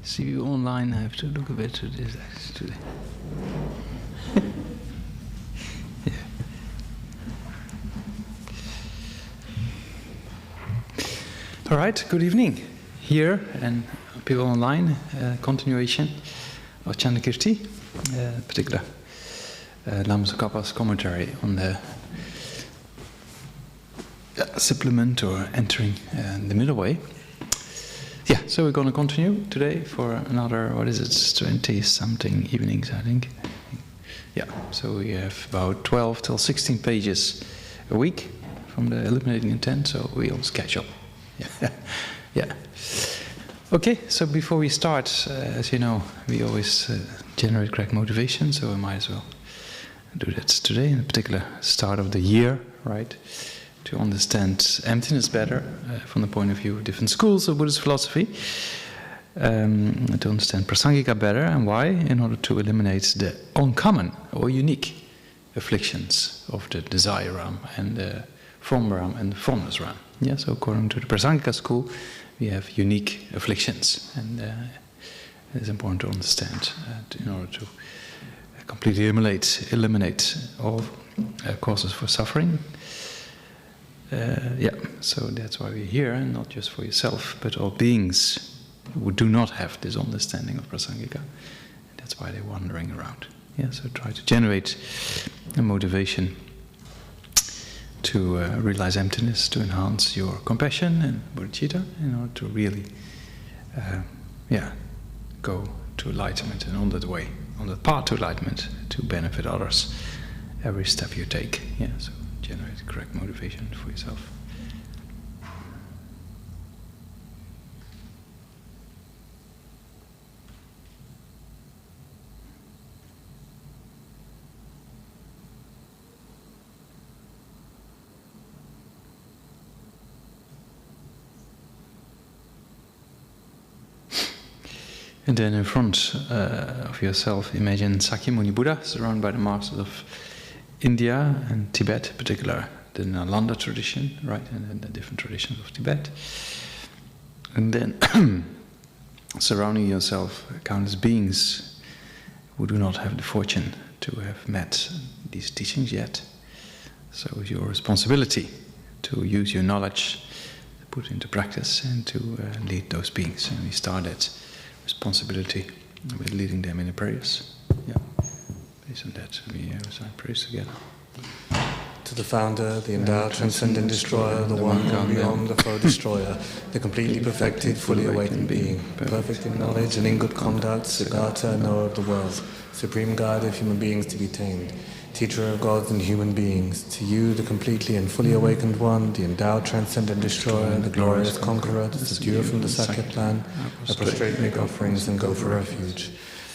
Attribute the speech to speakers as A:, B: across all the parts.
A: see you online. I have to look a bit to this today. Yeah. All right. Good evening, here and people online. Continuation of Chandakirti, particular Lama Tsongkhapa's commentary on the supplement or entering the middle way. Yeah, so we're going to continue today for another, 20-something evenings, I think. Yeah, so we have about 12 till 16 pages a week from the Eliminating Intent, so we always catch up. Yeah. Yeah. Okay, so before we start, as you know, we always generate correct motivation, so I might as well do that today, in particular start of the year, right? To understand emptiness better from the point of view of different schools of Buddhist philosophy, to understand prasangika better, and why? In order to eliminate the uncommon or unique afflictions of the desire realm and the form realm and the formless realm. Yeah, so according to the prasangika school, we have unique afflictions, and it is important to understand in order to completely eliminate all causes for suffering. Yeah, so that's why we're here, and not just for yourself, but all beings who do not have this understanding of prasangika. That's why they're wandering around. Yeah, so try to generate a motivation to realize emptiness, to enhance your compassion and bodhicitta, in order to really, go to enlightenment, and on that way, on the path to enlightenment, to benefit others every step you take. Yeah, so generate correct motivation for yourself. And then in front of yourself, imagine Sakyamuni Buddha, surrounded by the masters of India and Tibet, in particular the Nalanda tradition, right, and then the different traditions of Tibet. And then surrounding yourself countless beings who do not have the fortune to have met these teachings yet. So it's your responsibility to use your knowledge, to put into practice, and to lead those beings. And we start that responsibility with leading them in the prayers. Yeah. Based on that, we recite prayers together.
B: To the founder, the endowed, transcendent destroyer, the one gone beyond, the foe destroyer, the completely perfected, fully awakened being, perfect in knowledge and in good conduct, Siddhartha, knower of the world, supreme guide of human beings to be tamed, teacher of gods and human beings, to you, the completely and fully awakened one, the endowed, transcendent destroyer, the glorious conqueror, the subduer from the Sakya clan, I prostrate, make offerings, and go for refuge.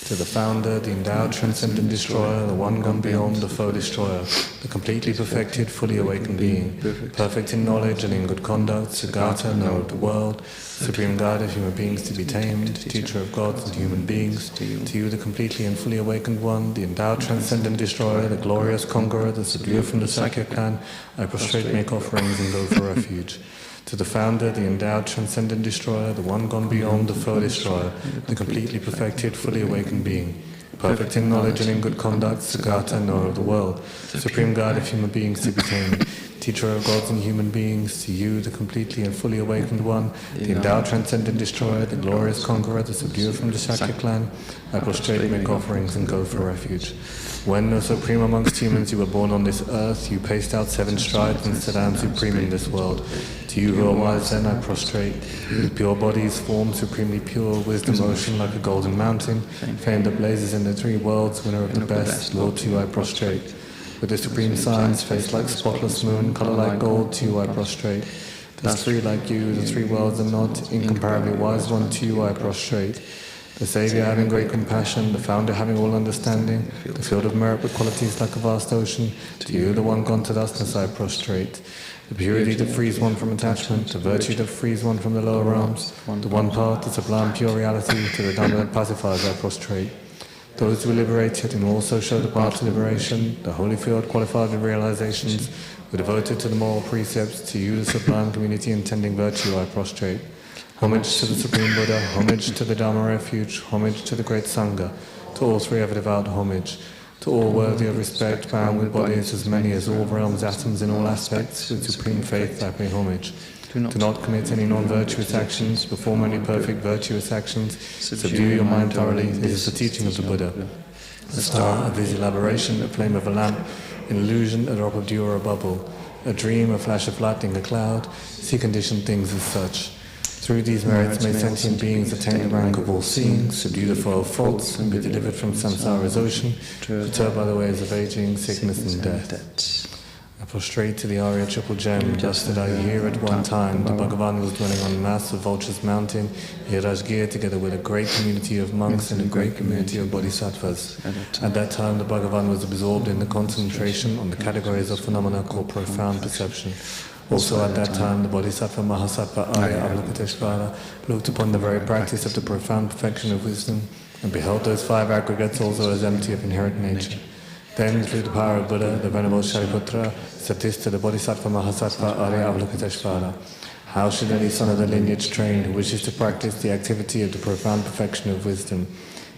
B: To the founder, the endowed, transcendent destroyer, the one gone beyond, the foe destroyer, the completely perfected, fully awakened being, perfect in knowledge and in good conduct, Siddhartha, knower of the world, supreme guide of human beings to be tamed, teacher of gods and human beings, to you the completely and fully awakened one, the endowed, transcendent destroyer, the glorious conqueror, the subduer from the Sakya clan, I prostrate, make offerings, and go for refuge. To the founder, the endowed, transcendent destroyer, the one gone beyond, the foe destroyer, the completely perfected, fully awakened being, perfect in knowledge and in good conduct, Siddhartha, knower of the world, supreme guide of human beings to be tamed, teacher of gods and human beings, to you, the completely and fully awakened one, the endowed, transcendent destroyer, the glorious conqueror, the subduer from the Sakya clan, I prostrate, make offerings, and go for refuge. When, O supreme amongst humans, you were born on this earth, you paced out 7 strides and said, I am supreme in this world. To you who are wise then I prostrate, with pure bodies, form supremely pure, wisdom ocean like a golden mountain, fame that blazes in the 3 worlds, winner of the best, Lord, to you I prostrate. With the supreme science, face like spotless moon, colour like gold, to you I prostrate. Thus 3 like you, the 3 worlds are not, incomparably wise one, to you I prostrate. The Saviour having great compassion, the Founder having all understanding, the field of merit with qualities like a vast ocean, to you, the one gone to thusness, I prostrate. The purity that frees one from attachment, the virtue that frees one from the lower realms, the one path, the sublime pure reality, to the Dhamma that pacifies, I prostrate. Those who are liberated and also show the path to liberation, the holy field qualified with realizations, who are devoted to the moral precepts, to you, the sublime community intending virtue, I prostrate. Homage to the Supreme Buddha, homage to the Dharma Refuge, homage to the Great Sangha, to all three ever devout homage, to all worthy of respect, bound with bodies as many as all realms, atoms in all aspects, with supreme faith I pay homage. Do not commit any non-virtuous actions, perform any perfect virtuous actions, subdue your mind thoroughly. This is the teaching of the Buddha. A star, a busy elaboration, a flame of a lamp, an illusion, a drop of dew or a bubble, a dream, a flash of lightning, a cloud, see conditioned things as such. Through these merits may sentient beings attain the rank of all seeing, subdue the foe of faults, and be delivered from samsara's ocean, perturbed by the waves of aging, sickness and death. I prostrate to the Arya Triple Gem, thus did I hear at one time the Bhagavan was dwelling on the mass of Vulture's Mountain, Hirajgir, together with a great community of monks and a great community of bodhisattvas. At that time the Bhagavan was absorbed in the concentration on the categories of phenomena called profound perception. Also at that time the Bodhisattva Mahasattva Arya Avalokiteshvara looked upon the very practice of the profound perfection of wisdom and beheld those five aggregates also as empty of inherent nature. Then, through the power of Buddha, the Venerable Shariputra said this to the Bodhisattva Mahasattva Arya Avalokiteshvara: how should any son of the lineage trained who wishes to practice the activity of the profound perfection of wisdom?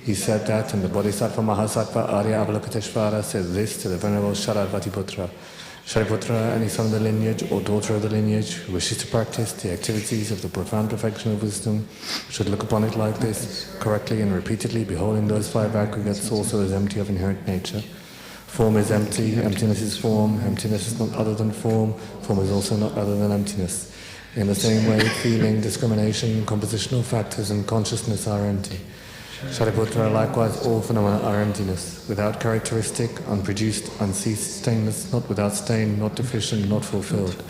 B: He said that, and the Bodhisattva Mahasattva Arya Avalokiteshvara said this to the Venerable Sharadvatiputra: Shariputra, any son of the lineage or daughter of the lineage who wishes to practice the activities of the profound perfection of wisdom should look upon it like this, correctly and repeatedly beholding those five aggregates also as empty of inherent nature. Form is empty, emptiness is form is not other than form is also not other than emptiness. In the same way, feeling, discrimination, compositional factors and consciousness are empty. Shariputra, likewise all phenomena are emptiness, without characteristic, unproduced, unceased, stainless, not without stain, not deficient, not fulfilled.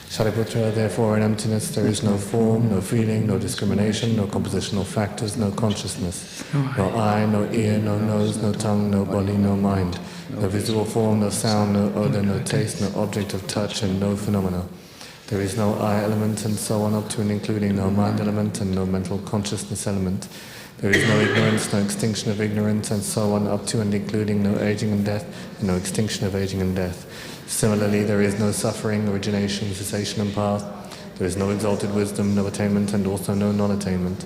B: Shariputra, therefore in emptiness there is no form, no feeling, no discrimination, no compositional factors, no consciousness, no eye, no ear, no nose, no tongue, no body, no mind, no visible form, no sound, no odor, no taste, no object of touch, and no phenomena. There is no eye element, and so on up to and including no mind element and no mental consciousness element. There is no ignorance, no extinction of ignorance, and so on up to and including no aging and death, and no extinction of aging and death. Similarly, there is no suffering, origination, cessation and path. There is no exalted wisdom, no attainment, and also no non-attainment.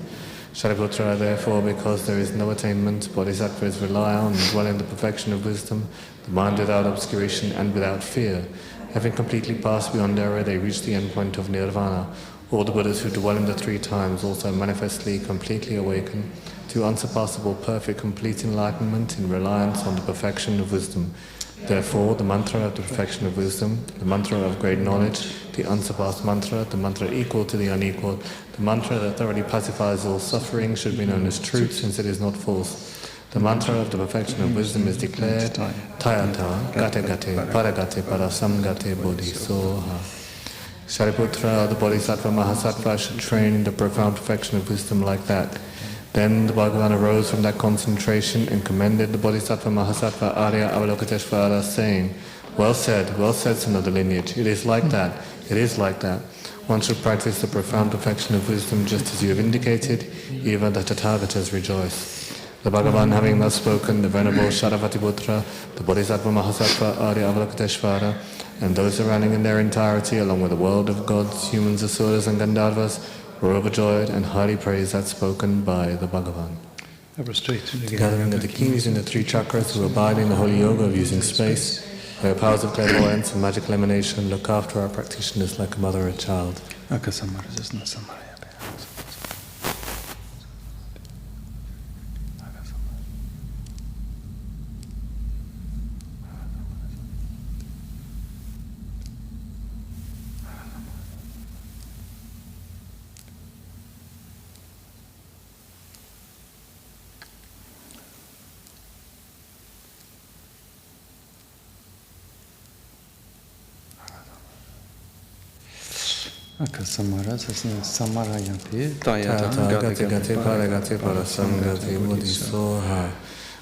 B: Shariputra, therefore, because there is no attainment, bodhisattvas rely on and dwell in the perfection of wisdom, the mind without obscuration and without fear. Having completely passed beyond error, they reach the endpoint of nirvana. All the Buddhas who dwell in the three times also manifestly, completely awaken to unsurpassable, perfect, complete enlightenment in reliance on the perfection of wisdom. Therefore, the mantra of the perfection of wisdom, the mantra of great knowledge, the unsurpassed mantra, the mantra equal to the unequal, the mantra that thoroughly pacifies all suffering should be known as truth, since it is not false. The mantra of the perfection of wisdom is declared Tayata, Gate Gate, Paragate, Parasamgate, Bodhisoha. Shariputra, the Bodhisattva Mahasattva, should train in the profound perfection of wisdom like that. Then the Bhagavan arose from that concentration and commended the Bodhisattva Mahasattva Arya Avalokiteshvara, saying, well said, son of the lineage, it is like that, it is like that. One should practice the profound perfection of wisdom just as you have indicated, even the Tathagatas rejoice. The Bhagavan having thus spoken, the Venerable Sharadvatiputra, the Bodhisattva Mahasattva Arya Avalokiteshvara, and those surrounding in their entirety, along with the world of gods, humans, asuras and Gandharvas, were overjoyed and highly praised that spoken by the Bhagavan. The gathering of the keys in the three chakras who abide in the holy yoga of using space, their powers of clairvoyance and magical emanation look after our practitioners like a mother or a child.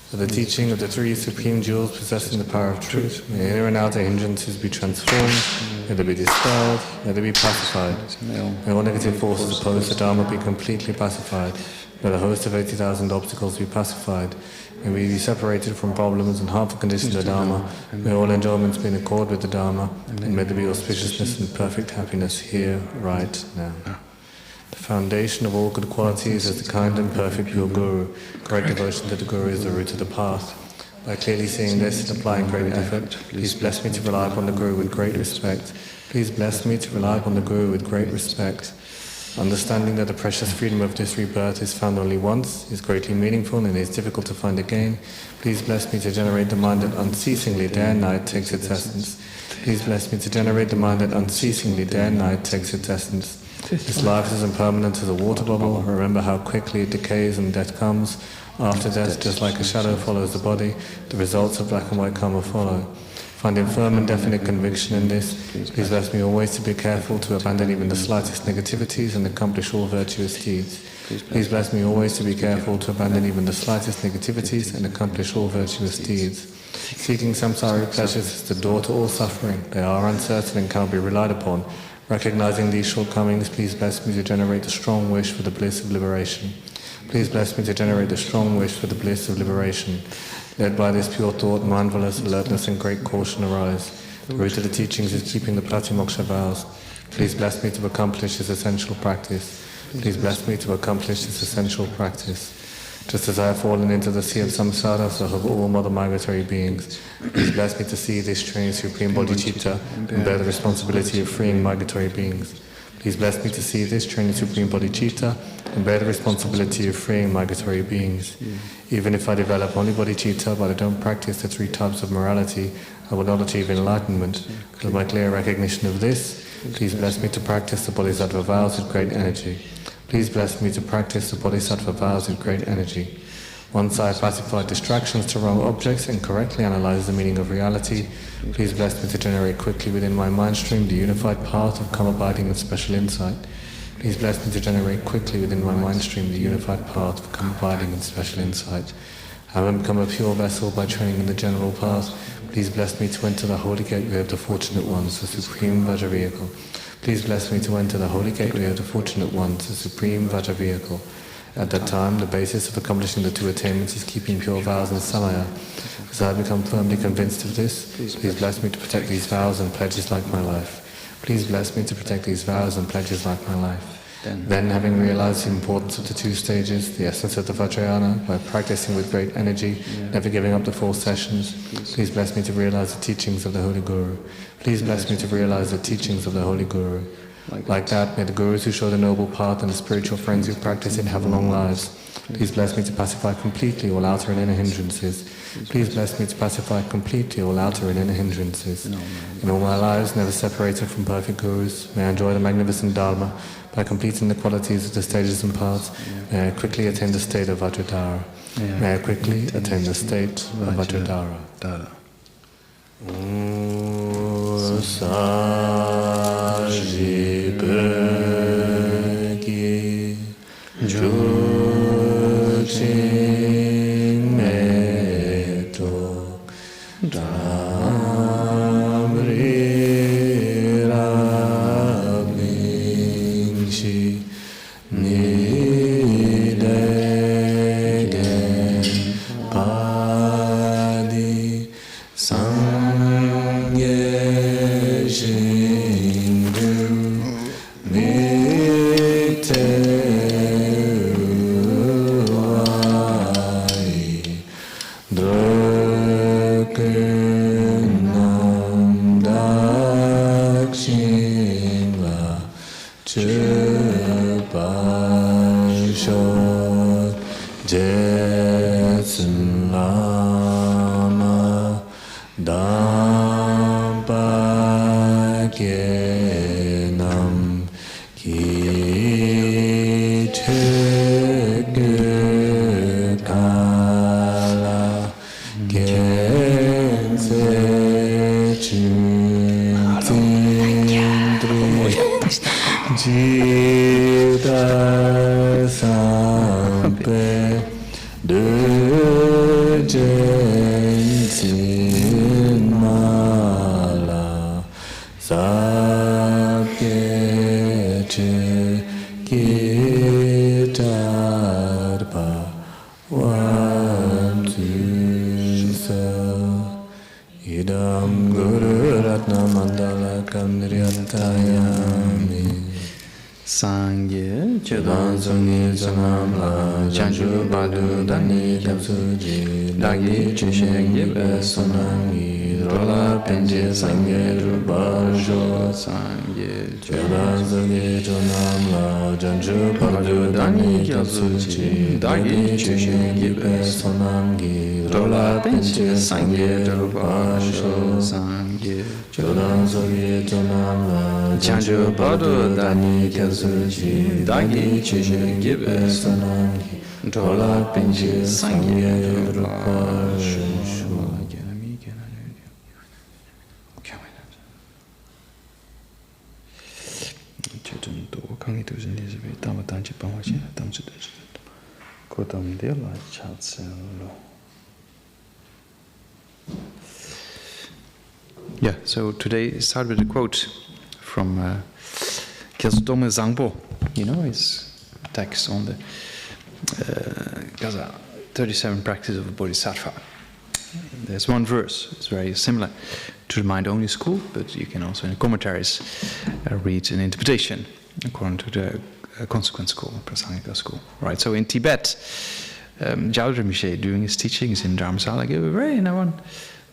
B: For the teaching of the three supreme jewels possessing the power of truth, may inner and outer hindrances be transformed, may they be dispelled, may they be pacified. May all negative forces opposed to Dharma be completely pacified. May the host of 80,000 obstacles be pacified. May we be separated from problems and harmful conditions of Dharma. May all enjoyments be in accord with the Dharma. And may there be auspiciousness and perfect happiness here, right now. The foundation of all good qualities is the kind and perfect pure Guru. Great devotion to the Guru is the root of the path. By clearly seeing this and applying great effort, please bless me to rely upon the Guru with great respect. Please bless me to rely upon the Guru with great respect. Understanding that the precious freedom of this rebirth is found only once, is greatly meaningful and is difficult to find again. Please bless me to generate the mind that unceasingly day and night takes its essence. Please bless me to generate the mind that unceasingly day and night takes its essence. This life is impermanent as a water bubble. Remember how quickly it decays and death comes. After death, just like a shadow follows the body, the results of black and white karma follow. Finding firm and definite conviction in this, please bless me always to be careful to abandon even the slightest negativities and accomplish all virtuous deeds. Please bless me always to be careful to abandon even the slightest negativities and accomplish all virtuous deeds. Seeking samsaric pleasures is the door to all suffering. They are uncertain and cannot be relied upon. Recognizing these shortcomings, please bless me to generate the strong wish for the bliss of liberation. Please bless me to generate the strong wish for the bliss of liberation. Led by this pure thought, mindfulness, alertness and great caution arise. The root of the teachings is keeping the pratimoksha vows. Please bless me to accomplish this essential practice. Please bless me to accomplish this essential practice. Just as I have fallen into the sea of samsara, so have all mother migratory beings. Please bless me to see this trained supreme bodhicitta and bear the responsibility of freeing migratory beings. Please bless me to see this trained supreme bodhicitta and bear the responsibility of freeing migratory beings. Even if I develop only bodhicitta but I don't practice the three types of morality, I will not achieve enlightenment. With my clear recognition of this, please bless me to practice the bodhisattva vows with great energy. Please bless me to practice the bodhisattva vows with great energy. Once I have pacified distractions to wrong objects and correctly analyze the meaning of reality, please bless me to generate quickly within my mind stream the unified path of calm abiding and special insight. Please bless me to generate quickly within my mind stream the unified path of calm abiding and special insight. Having become a pure vessel by training in the general path, please bless me to enter the holy gateway of the fortunate ones, the supreme Vajra vehicle. Please bless me to enter the holy gateway of the fortunate ones, the supreme Vajra vehicle. At that time, the basis of accomplishing the two attainments is keeping pure vows and samaya. As I have become firmly convinced of this, please bless me to protect these vows and pledges like my life. Please bless me to protect these vows and pledges like my life. Then, having realized the importance of the two stages, the essence of the Vajrayana, by practicing with great energy, never giving up the 4 sessions, please bless me to realize the teachings of the Holy Guru. Please bless me to realize the teachings of the Holy Guru. Like that, may the Gurus who show the noble path and the spiritual friends who practice it have long lives. Please bless me to pacify completely all outer and inner hindrances. Please bless me to pacify completely all outer and inner hindrances. In all my lives, never separated from perfect Gurus, may I enjoy the magnificent Dharma. By completing the qualities of the stages and paths, may I quickly attain the state of Vajradhara. May I quickly attain the state of Vajradhara. Sajibagi Juching Meto Damri Rabingshi Nidegen Padi Sangye Shingu Mitewai Drukunam Dakshingla Chupashot Jetsun Lama Dampakenam Kichukala Gense Chutindri Jida Sampe Dujensin Mala Sabyeche Gitarpa Vantusa Idam Guru Ratna Mandala Kandriyatayami
A: Sangye
B: Chedan Sungi Chanam La Janju Badu Dani Kyapsuji Dagi Chishen Gibe Sonangi Rola Penje Sangye Rupa Jo
A: Sangye
B: Chedan Sungi Chanam La Janju Badu Dani Kyapsuji Dagi Chishen Gibe Sonangi Rola Penje Sangye Rupa Jo
A: Sangye
B: Chedan Sungi Chanam La Janju Badu Dani Kyapsuji Dagi Chishen Gibe Sonangi Rola Penje Sangye Rupa Jo
A: Yeah, so today start with a quote from Gyaltsab Zangpo, his text on the Gaza 37 practices of the Bodhisattva. There's one verse, it's very similar to the mind-only school, but you can also in the commentaries read an interpretation according to the consequent school, Prasangika school. Right, so in Tibet, Gyaltsab Rinpoche, during his teachings in Dharamsala, gave a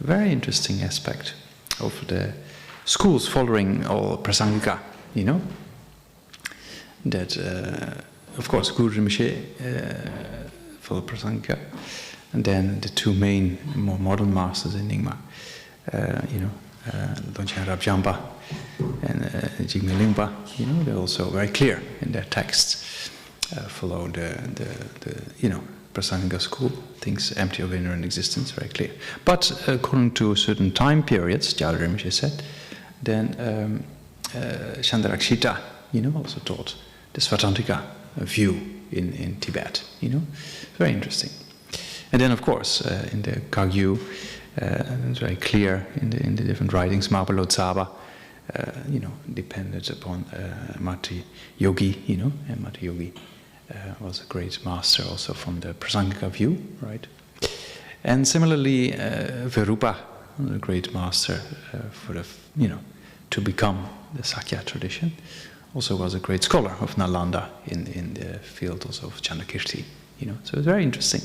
A: very interesting aspect of the schools following all Prasangika, that, of course, Guru Rinpoche followed Prasangika, and then the two main, more modern masters in Nyingma, Longchen Rabjamba and Jigme Lingpa, they're also very clear in their texts, follow the Prasangika school, things empty of inherent existence, very clear. But according to certain time periods, Gyaltsab Rinpoche said, then Chandrakshita, also taught the Svatantrika view in Tibet, very interesting. And then, of course, in the Kagyu, it's very clear in the different writings, Mapalo Tsaba, depended upon Mati Yogi, and Mati Yogi was a great master also from the Prasangika view, right? And similarly, Verupa, a great master for to become the Sakya tradition, also was a great scholar of Nalanda in the field also of Chandrakirti, So it's very interesting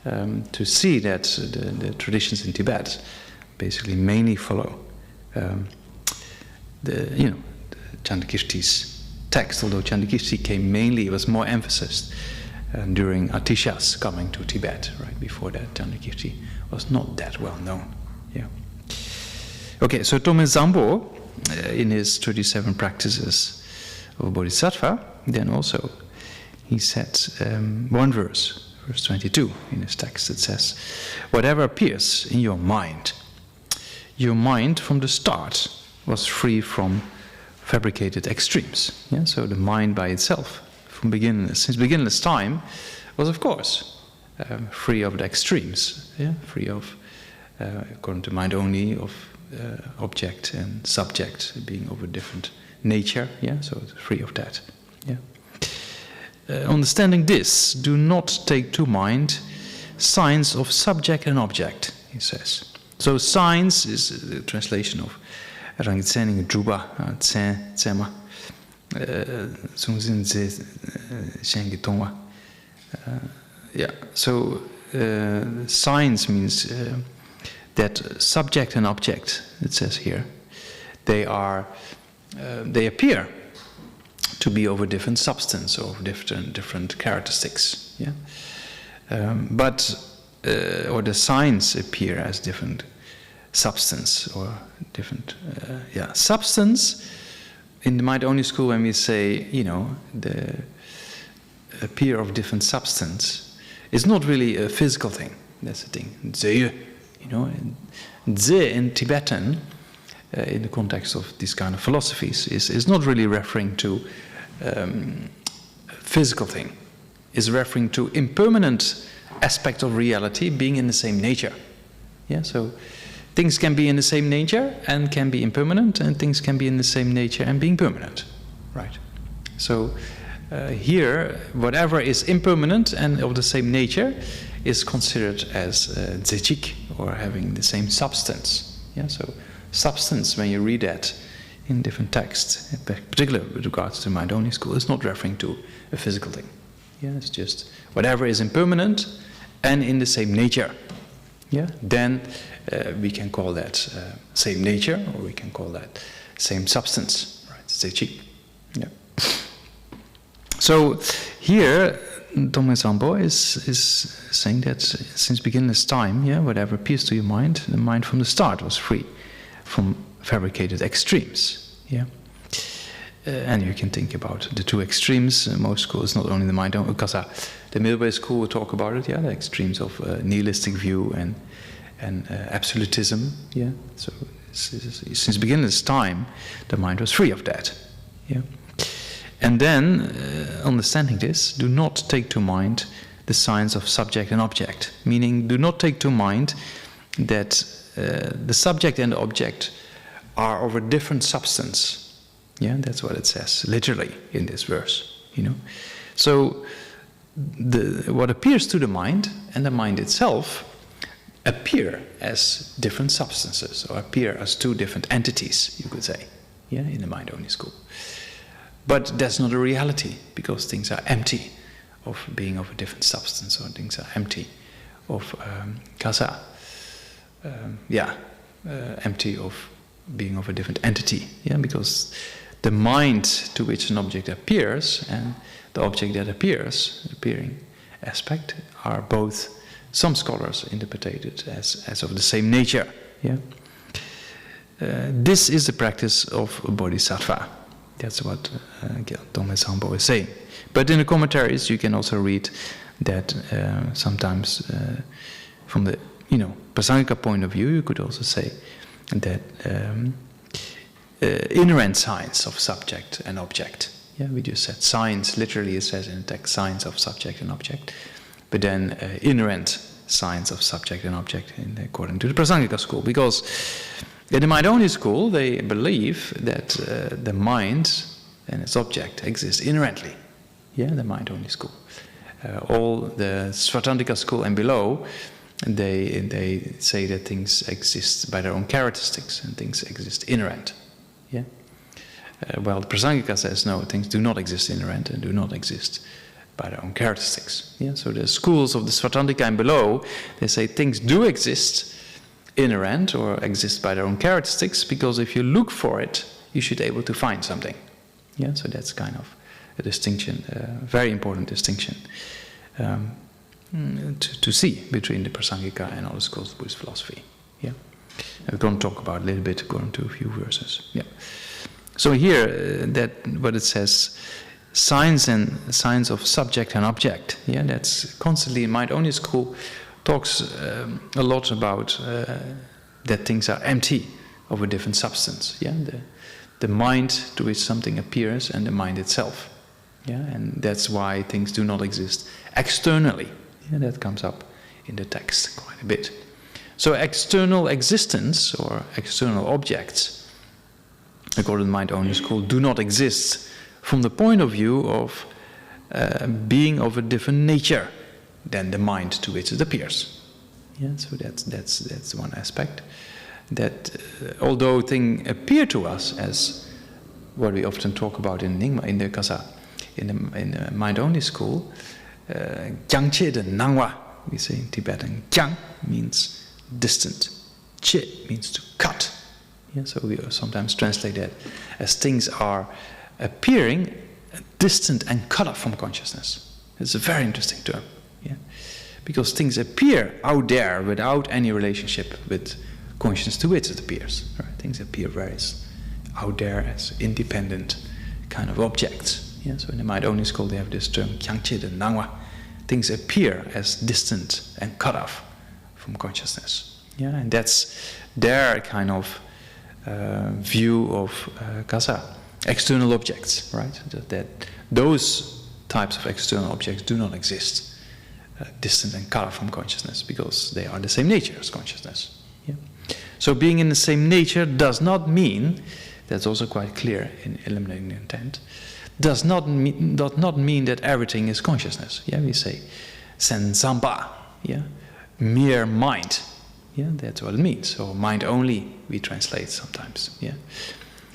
A: to see that the traditions in Tibet basically mainly follow the Chandrakirti's text, although Chandrakirti was more emphasis during Atishas coming to Tibet, right? Before that, Chandrakirti was not that well known. Yeah. Okay, so Tome Zambo, in his 37 practices of Bodhisattva, then also he said one verse 22 in his text, that says, whatever appears in your mind from the start was free from fabricated extremes. Yeah? So the mind by itself, since beginningless time, was of course free of the extremes, free of, according to mind only, of object and subject being of a different nature, so it's free of that. Understanding this, do not take to mind signs of subject and object, he says. So signs is the translation of Rangitsening Druba, Tsema, Sungzin Ze Shengi Tongwa. So signs means that subject and object, it says here, they appear to be of a different substance or different characteristics, or the signs appear as different substance or different, substance. In the mind-only school, when we say, the appear of different substance, it's not really a physical thing. That's the thing. Zeye, Ze in Tibetan, in the context of these kind of philosophies, is not really referring to a physical thing. It's referring to impermanent aspect of reality being in the same nature. So things can be in the same nature and can be impermanent, and things can be in the same nature and being permanent, right? So here, whatever is impermanent and of the same nature is considered as zechik, or having the same substance. So substance, when you read that in different texts, particularly with regards to mind-only school, is not referring to a physical thing. Yeah, it's just whatever is impermanent and in the same nature. Yeah, then we can call that same nature, or we can call that same substance, right? Tse-chi. Yeah. So here, Tongme Sampo is saying that since beginner's time, yeah, whatever appears to your mind, the mind from the start was free from fabricated extremes. Yeah. And you can think about the two extremes. Most schools, not only the mind, because the middle-way school will talk about it. Yeah, the extremes of nihilistic view and absolutism. Yeah. So since beginner's time, the mind was free of that. Yeah. And then, understanding this, do not take to mind the science of subject and object. Meaning, do not take to mind that the subject and the object are of a different substance. Yeah, that's what it says, literally, in this verse. You know, so what appears to the mind and the mind itself appear as different substances, or appear as two different entities, you could say. Yeah, in the mind-only school. But that's not a reality, because things are empty of being of a different substance, or things are empty of empty of being of a different entity. Yeah, because the mind to which an object appears and the object that appears, appearing aspect, are both, some scholars interpret it as of the same nature. Yeah, this is the practice of a bodhisattva. That's what Tongme Sampo is saying. But in the commentaries, you can also read that sometimes, from the Prasangika point of view, you could also say that inherent science of subject and object. Yeah, we just said science. Literally, it says in the text, science of subject and object. But then inherent science of subject and object, according to the Prasangika school, because in the mind-only school, they believe that the mind and its object exist inherently. Yeah, the mind-only school. All the Svatandika school and below, they say that things exist by their own characteristics and things exist inherent. Yeah. Well, the Prasangika says no, things do not exist inherent and do not exist by their own characteristics. Yeah. So the schools of the Svatandika and below, they say things do exist inherent or exist by their own characteristics, because if you look for it, you should be able to find something. Yeah, so that's kind of a distinction, a very important distinction to see between the Prasangika and other schools of Buddhist philosophy. Yeah, and we're going to talk about a little bit according to a few verses. Yeah. So here, that what it says, science of subject and object. Yeah, that's constantly in mind-only school. Talks a lot about that things are empty of a different substance. Yeah, the mind to which something appears and the mind itself. Yeah, and that's why things do not exist externally. Yeah, that comes up in the text quite a bit. So external existence or external objects, according to the mind-only school, do not exist from the point of view of being of a different nature than the mind to which it appears. Yeah, so that's one aspect. That although things appear to us as what we often talk about in Nyingma, in the Kasa, in the mind-only school, Kyang Che de Nangwa, we say in Tibetan. Kyang means distant, Che means to cut. Yeah, so we sometimes translate that as things are appearing distant and cut off from consciousness. It's a very interesting term. Yeah, because things appear out there without any relationship with consciousness to which it appears. Right? Things appear very out there as independent kind of objects. Yeah, so in the mind-only school they have this term Kyangche and Nangwa. Things appear as distant and cut off from consciousness. Yeah, and that's their kind of view of Kasa, external objects, right? That those types of external objects do not exist. Distant and cut off from consciousness, because they are the same nature as consciousness. Yeah? So being in the same nature does not mean, that's also quite clear in eliminating the intent, does not mean that everything is consciousness. Yeah, we say sensamba, yeah, mere mind. Yeah, that's what it means. So mind only we translate sometimes. Yeah,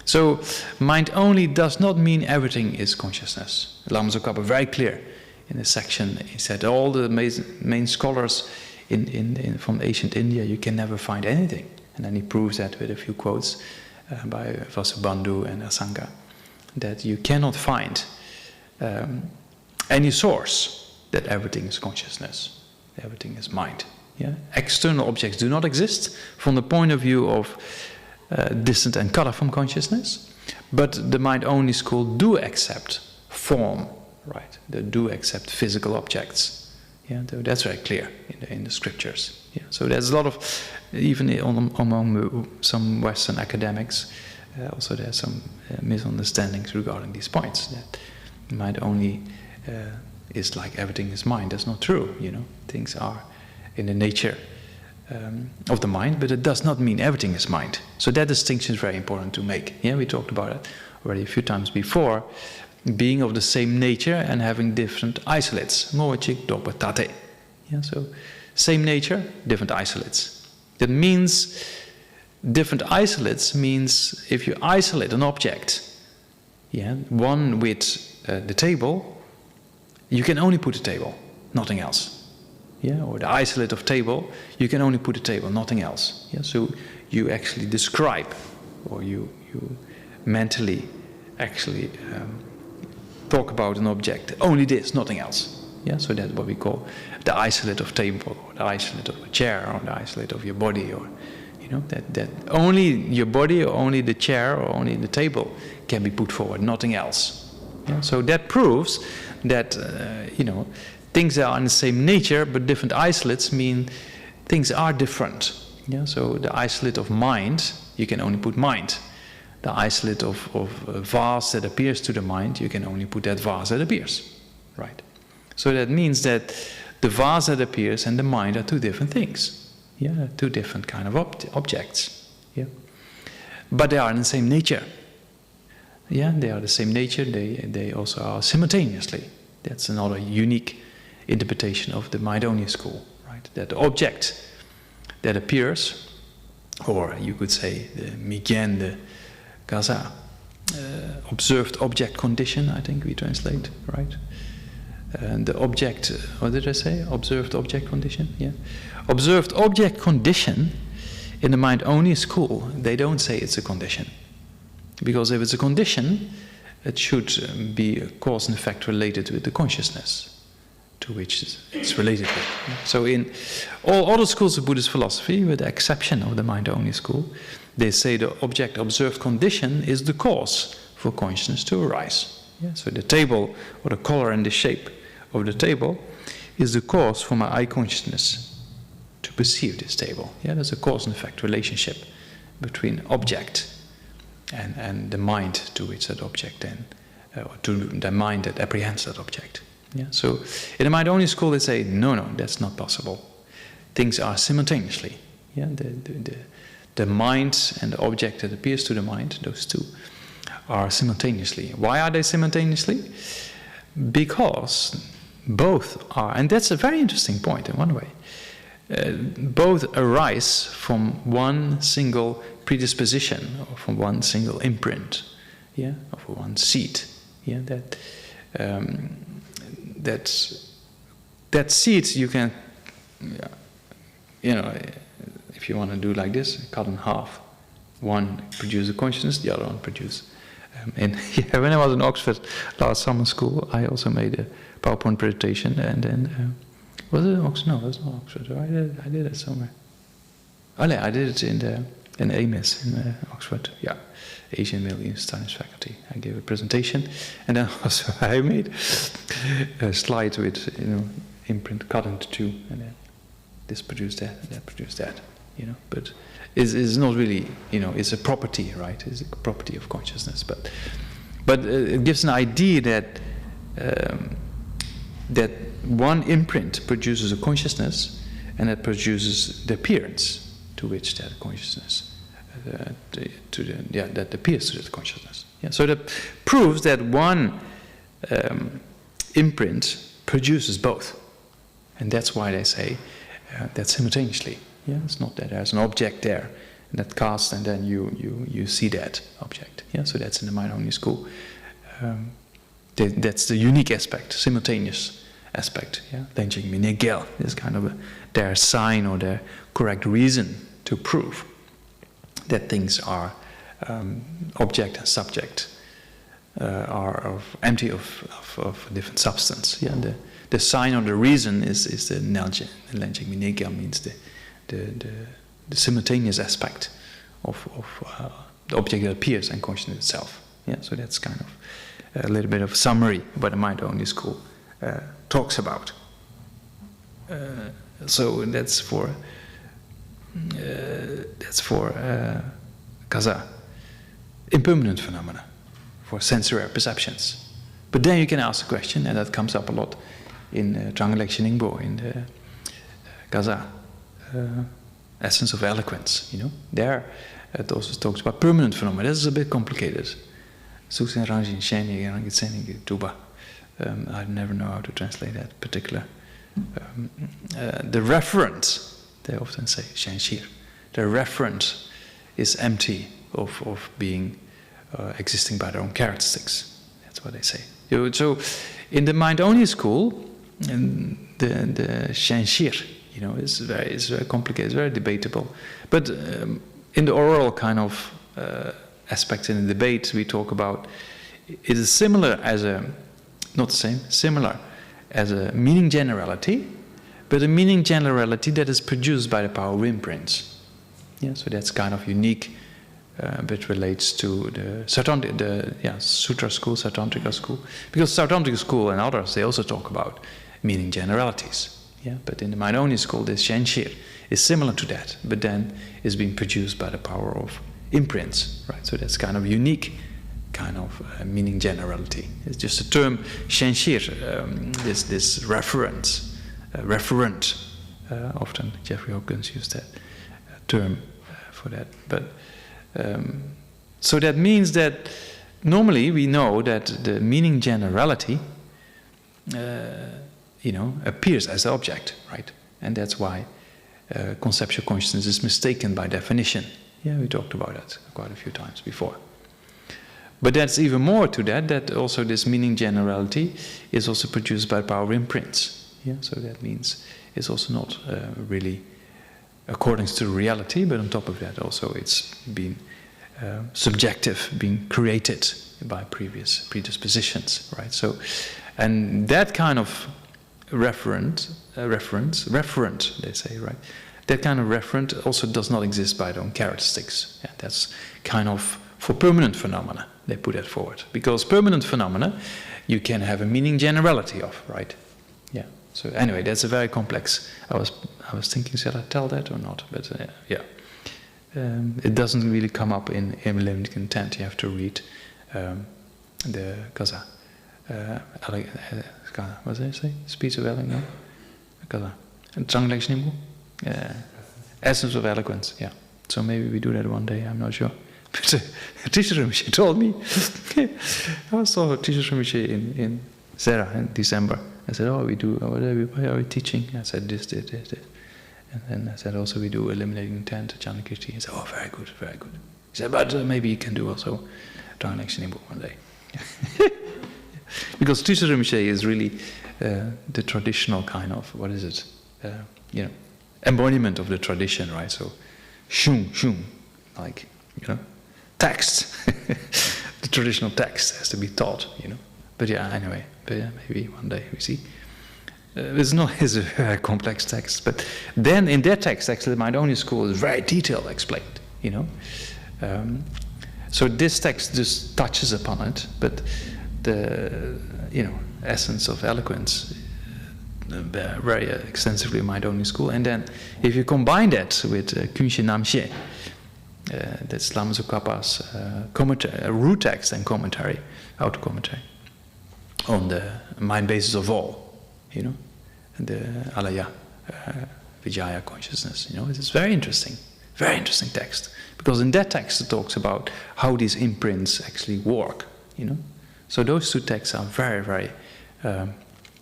A: So mind only does not mean everything is consciousness. Lama Tsongkhapa very clear in this section. He said all the main scholars from ancient India, you can never find anything. And then he proves that with a few quotes by Vasubandhu and Asanga, that you cannot find any source that everything is consciousness, everything is mind. Yeah? External objects do not exist from the point of view of distant and cut off from consciousness, but the mind-only school do accept form, right? They do accept physical objects. Yeah, so that's very clear in the scriptures. Yeah, so there's a lot of, even among some Western academics, also there's some misunderstandings regarding these points. That mind only is like everything is mind. That's not true. You know, things are in the nature of the mind, but it does not mean everything is mind. So that distinction is very important to make. Yeah, we talked about it already a few times before. Being of the same nature and having different isolates. Yeah, so same nature, different isolates. That means different isolates means if you isolate an object, yeah, one with the table, you can only put a table, nothing else. Yeah, or the isolate of table, you can only put a table, nothing else. Yeah, so you actually describe, or you mentally actually talk about an object, only this, nothing else. Yeah, so that's what we call the isolate of table, or the isolate of a chair, or the isolate of your body, or you know that only your body, or only the chair, or only the table can be put forward, nothing else. Yeah, so that proves that you know, things are in the same nature, but different isolates mean things are different. Yeah, so the isolate of mind, you can only put mind. The isolate of a vase that appears to the mind, you can only put that vase that appears, right? So that means that the vase that appears and the mind are two different things, yeah, two different kind of objects, yeah. But they are in the same nature, yeah. They are the same nature. They also are simultaneously. That's another unique interpretation of the mind-only school, right? That the object that appears, or you could say the Migyen, the Gaza, observed object condition, I think we translate, right? And the object, what did I say? Observed object condition, yeah. Observed object condition in the mind-only school, they don't say it's a condition. Because if it's a condition, it should be a cause and effect related with the consciousness to which it's related with. So in all other schools of Buddhist philosophy, with the exception of the mind-only school, they say the object observed condition is the cause for consciousness to arise. Yeah? So the table, or the color and the shape of the table, is the cause for my eye consciousness to perceive this table. Yeah, there's a cause and effect relationship between object and the mind to which that object then, or to the mind that apprehends that object. Yeah? So in the mind-only school they say, no, that's not possible. Things are simultaneously. Yeah? The mind and the object that appears to the mind, those two, are simultaneously. Why are they simultaneously? Because both are, and that's a very interesting point in one way, both arise from one single predisposition, or from one single imprint, yeah, or from one seed. Yeah, that seed you can, you know, if you want to do like this, cut in half. One produces a consciousness, the other one produces. When I was in Oxford last summer school, I also made a PowerPoint presentation, and then was it Oxford? No, it was not Oxford. I did it somewhere. Oh, no, I did it in AMIS in Oxford. Yeah, Asian Middle East Studies faculty. I gave a presentation, and then also I made a slide with, you know, imprint cut into two, and then this produced that, and that produced that. You know, but it's not really, you know, it's a property, right? It's a property of consciousness, but it gives an idea that that one imprint produces a consciousness, and that produces the appearance to which that consciousness that appears to that consciousness. Yeah, so that proves that one imprint produces both, and that's why they say that simultaneously. Yeah, it's not that there's an object there that cast, and then you see that object. Yeah, so that's in the mind-only school. That's the unique aspect, simultaneous aspect. Yeah, Lenjing Minegel is kind of their sign or their correct reason to prove that things are object and subject are empty of different substance. Yeah, the sign or the reason is the Lenjing Minegel, means the simultaneous aspect of the object that appears and consciousness itself. Yeah, so that's kind of a little bit of summary what the mind-only school talks about. So that's for Kaza, impermanent phenomena, for sensory perceptions. But then you can ask a question, and that comes up a lot in Tranglek Ningbo, in the Kaza, essence of eloquence. You know, there it also talks about permanent phenomena. This is a bit complicated. I never know how to translate that particular. The referent, they often say, Shenshir, the referent is empty of being existing by their own characteristics. That's what they say. So in the mind-only school, the Shenshir, you know, is very complicated, it's very debatable. But in the oral kind of aspect in the debate we talk about, it is similar as a, not the same, similar as a meaning generality, but a meaning generality that is produced by the power of imprints. Yeah, so that's kind of unique, but relates to the Sutra school, Sautrantika school, because Sautrantika school and others, they also talk about meaning generalities. Yeah, but in the mind-only school, this Shenshir is similar to that, but then is being produced by the power of imprints, right? So that's kind of unique kind of meaning generality. It's just a term, Shenshir, this referent. Often Jeffrey Hawkins used that term for that. But so that means that normally we know that the meaning generality, appears as the object, right? And that's why conceptual consciousness is mistaken by definition. Yeah, we talked about that quite a few times before. But that's even more to that also this meaning generality is also produced by power imprints. Yeah, so that means it's also not really according to reality, but on top of that also it's been subjective, being created by previous predispositions, right? So, and that kind of referent, they say, right? That kind of referent also does not exist by their own characteristics. Yeah, that's kind of for permanent phenomena, they put that forward. Because permanent phenomena, you can have a meaning generality of, right? Yeah. So anyway, that's a very complex. I was thinking, shall I tell that or not? But yeah, it doesn't really come up in limited intent. You have to read the Kaza. What did I say? Speech of eloquence. Kaza. Tranglek Ningbo. Essence of eloquence. Yeah. So maybe we do that one day. I'm not sure. But teacher Rinpoche told me. I saw teacher Rinpoche in Zera in December. I said, "Oh, we do. What are we teaching?" I said, "This. And then I said, "Also, we do eliminating intent, Janakirti." He said, "Oh, very good, very good." He said, "But maybe you can do also Tranglek Ningbo one day." Because teacher Rinpoche is really the traditional kind of, what is it? Embodiment of the tradition, right? So, shung, like, text. The traditional text has to be taught, But yeah, anyway, maybe one day we see. It's a very complex text, but then in that text, actually, the mind-only school is very detailed explained, So this text just touches upon it, but the, essence of eloquence, very extensively in mind-only school. And then if you combine that with Kunshe Namshe, that's Lama Tsongkhapa's commentary, root text and commentary, outer commentary, on the mind basis of all, and the Alaya, Vijaya consciousness, It's very interesting text, because in that text it talks about how these imprints actually work, So those two texts are very, very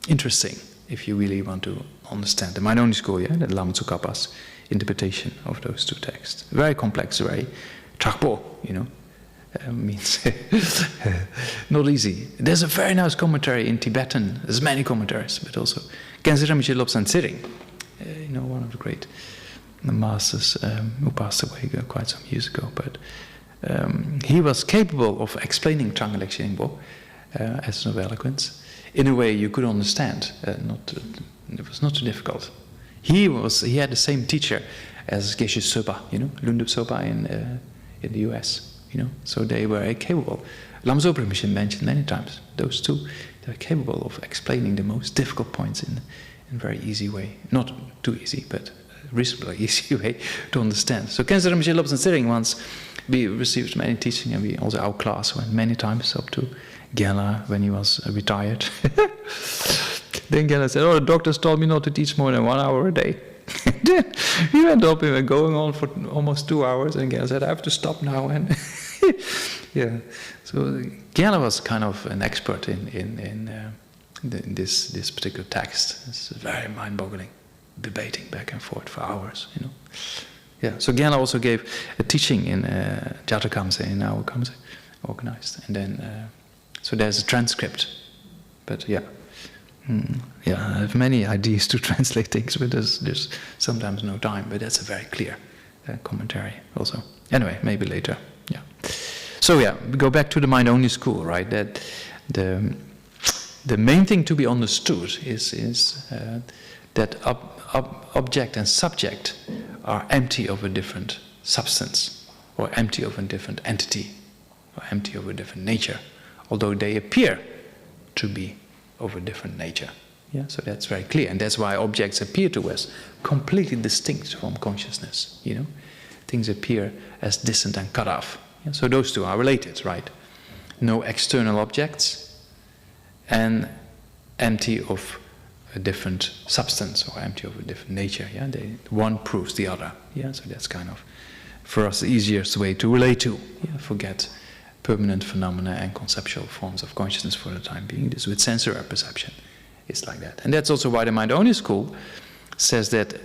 A: interesting if you really want to understand the mind-only school, the Lama Tsongkhapa's interpretation of those two texts. Very complex, very chakpo, means not easy. There's a very nice commentary in Tibetan. There's many commentaries, but also Khyentse Rinpoche Lobsang Tsering, one of the great masters who passed away quite some years ago. But he was capable of explaining Changan Lekshe Ingpo as of eloquence in a way you could understand. It was not too difficult. He had the same teacher as Geshe Sopa, Lundup Sopa in the US. So they were capable. Lama Zopa Rinpoche mentioned many times, those two, they were capable of explaining the most difficult points in a very easy way. Not too easy, but reasonably easy way to understand. So Khyentse Rinpoche Lobsang Tsering once, we received many teaching, and we also, our class went many times up to Gyala when he was retired. Then Gyala said, the doctors told me not to teach more than 1 hour a day. He went up, we were going on for almost 2 hours, and Gyala said, I have to stop now. And yeah, so Gyala was kind of an expert in this particular text. It's very mind-boggling, debating back and forth for hours, Yeah, so Gyala also gave a teaching in Jata Kamse, in our Kamse, organized. And then, so there's a transcript. But yeah, I have many ideas to translate things, but there's sometimes no time. But that's a very clear commentary also. Anyway, maybe later. Yeah. So yeah, we go back to the mind-only school, right? That the main thing to be understood is that object and subject are empty of a different substance, or empty of a different entity, or empty of a different nature, although they appear to be of a different nature. Yeah, so that's very clear, and that's why objects appear to us completely distinct from consciousness. Things appear as distant and cut off. Yeah, so those two are related, right? No external objects, and empty of a different substance, or empty of a different nature. Yeah, one proves the other. Yeah, so that's kind of, for us, the easiest way to relate to. Yeah, forget permanent phenomena and conceptual forms of consciousness for the time being. This with sensory perception, it's like that, and that's also why the mind-only school says that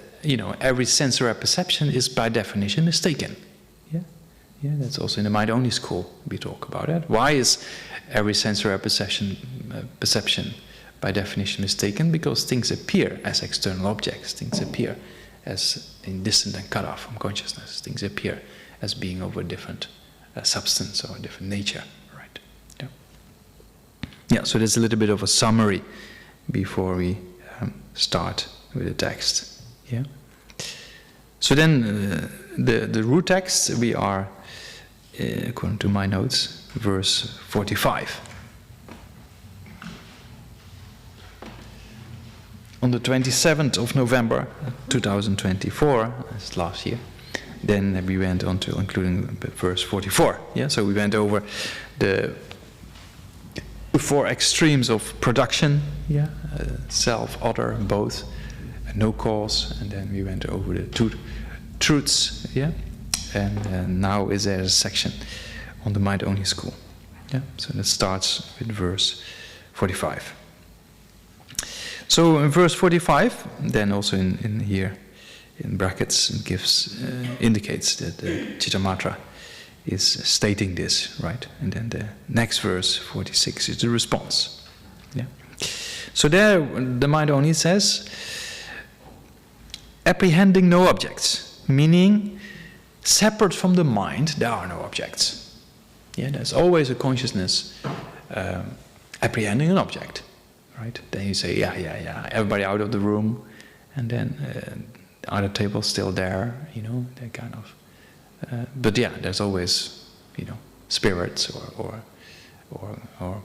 A: every sensory perception is by definition mistaken. Yeah, that's also in the mind-only school we talk about that. Why is every sensory perception by definition mistaken? Because things appear as external objects. Things appear as distant and cut off from consciousness. Things appear as being of a different substance or a different nature, right? Yeah. So there's a little bit of a summary before we start with the text. Yeah. So then the root text, we are, according to my notes, verse 45. On the 27th of November 2024, that's last year, then we went on to including verse 44. Yeah, so we went over the 4 extremes of production, self, other, both, no cause, and then we went over the 2 truths, and now is there a section on the mind-only school. Yeah, so that starts with verse 45. So in verse 45, then also in here, in brackets, it indicates that Chittamatra is stating this, right? And then the next verse, 46, is the response. Yeah. So there, the mind-only says, apprehending no objects, meaning separate from the mind, there are no objects. Yeah, there's always a consciousness apprehending an object. Right? Then you say, yeah, everybody out of the room, and then the other table's still there, they kind of. But yeah, there's always, spirits or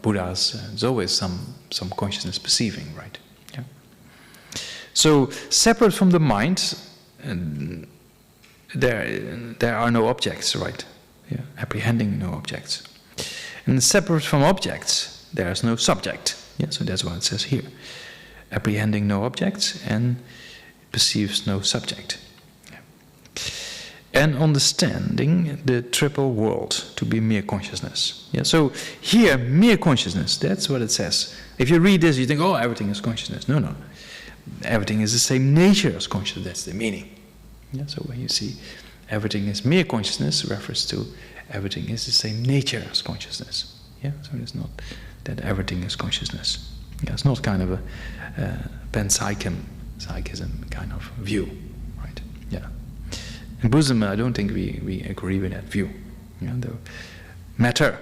A: Buddhas. There's always some consciousness perceiving, right? Yeah. So separate from the mind, there are no objects, right? Yeah, apprehending no objects, and separate from objects, there is no subject. Yeah, so that's what it says here. Apprehending no objects and perceives no subject. Yeah. And understanding the triple world to be mere consciousness. Yeah, so here, mere consciousness, that's what it says. If you read this, you think, everything is consciousness. No. Everything is the same nature as consciousness, that's the meaning. Yeah, so when you see everything is mere consciousness, refers to everything is the same nature as consciousness. Yeah, so it's not that everything is consciousness. Yeah, it's not kind of a panpsychism kind of view, right? Yeah. In Buddhism, I don't think we agree with that view. Yeah, the matter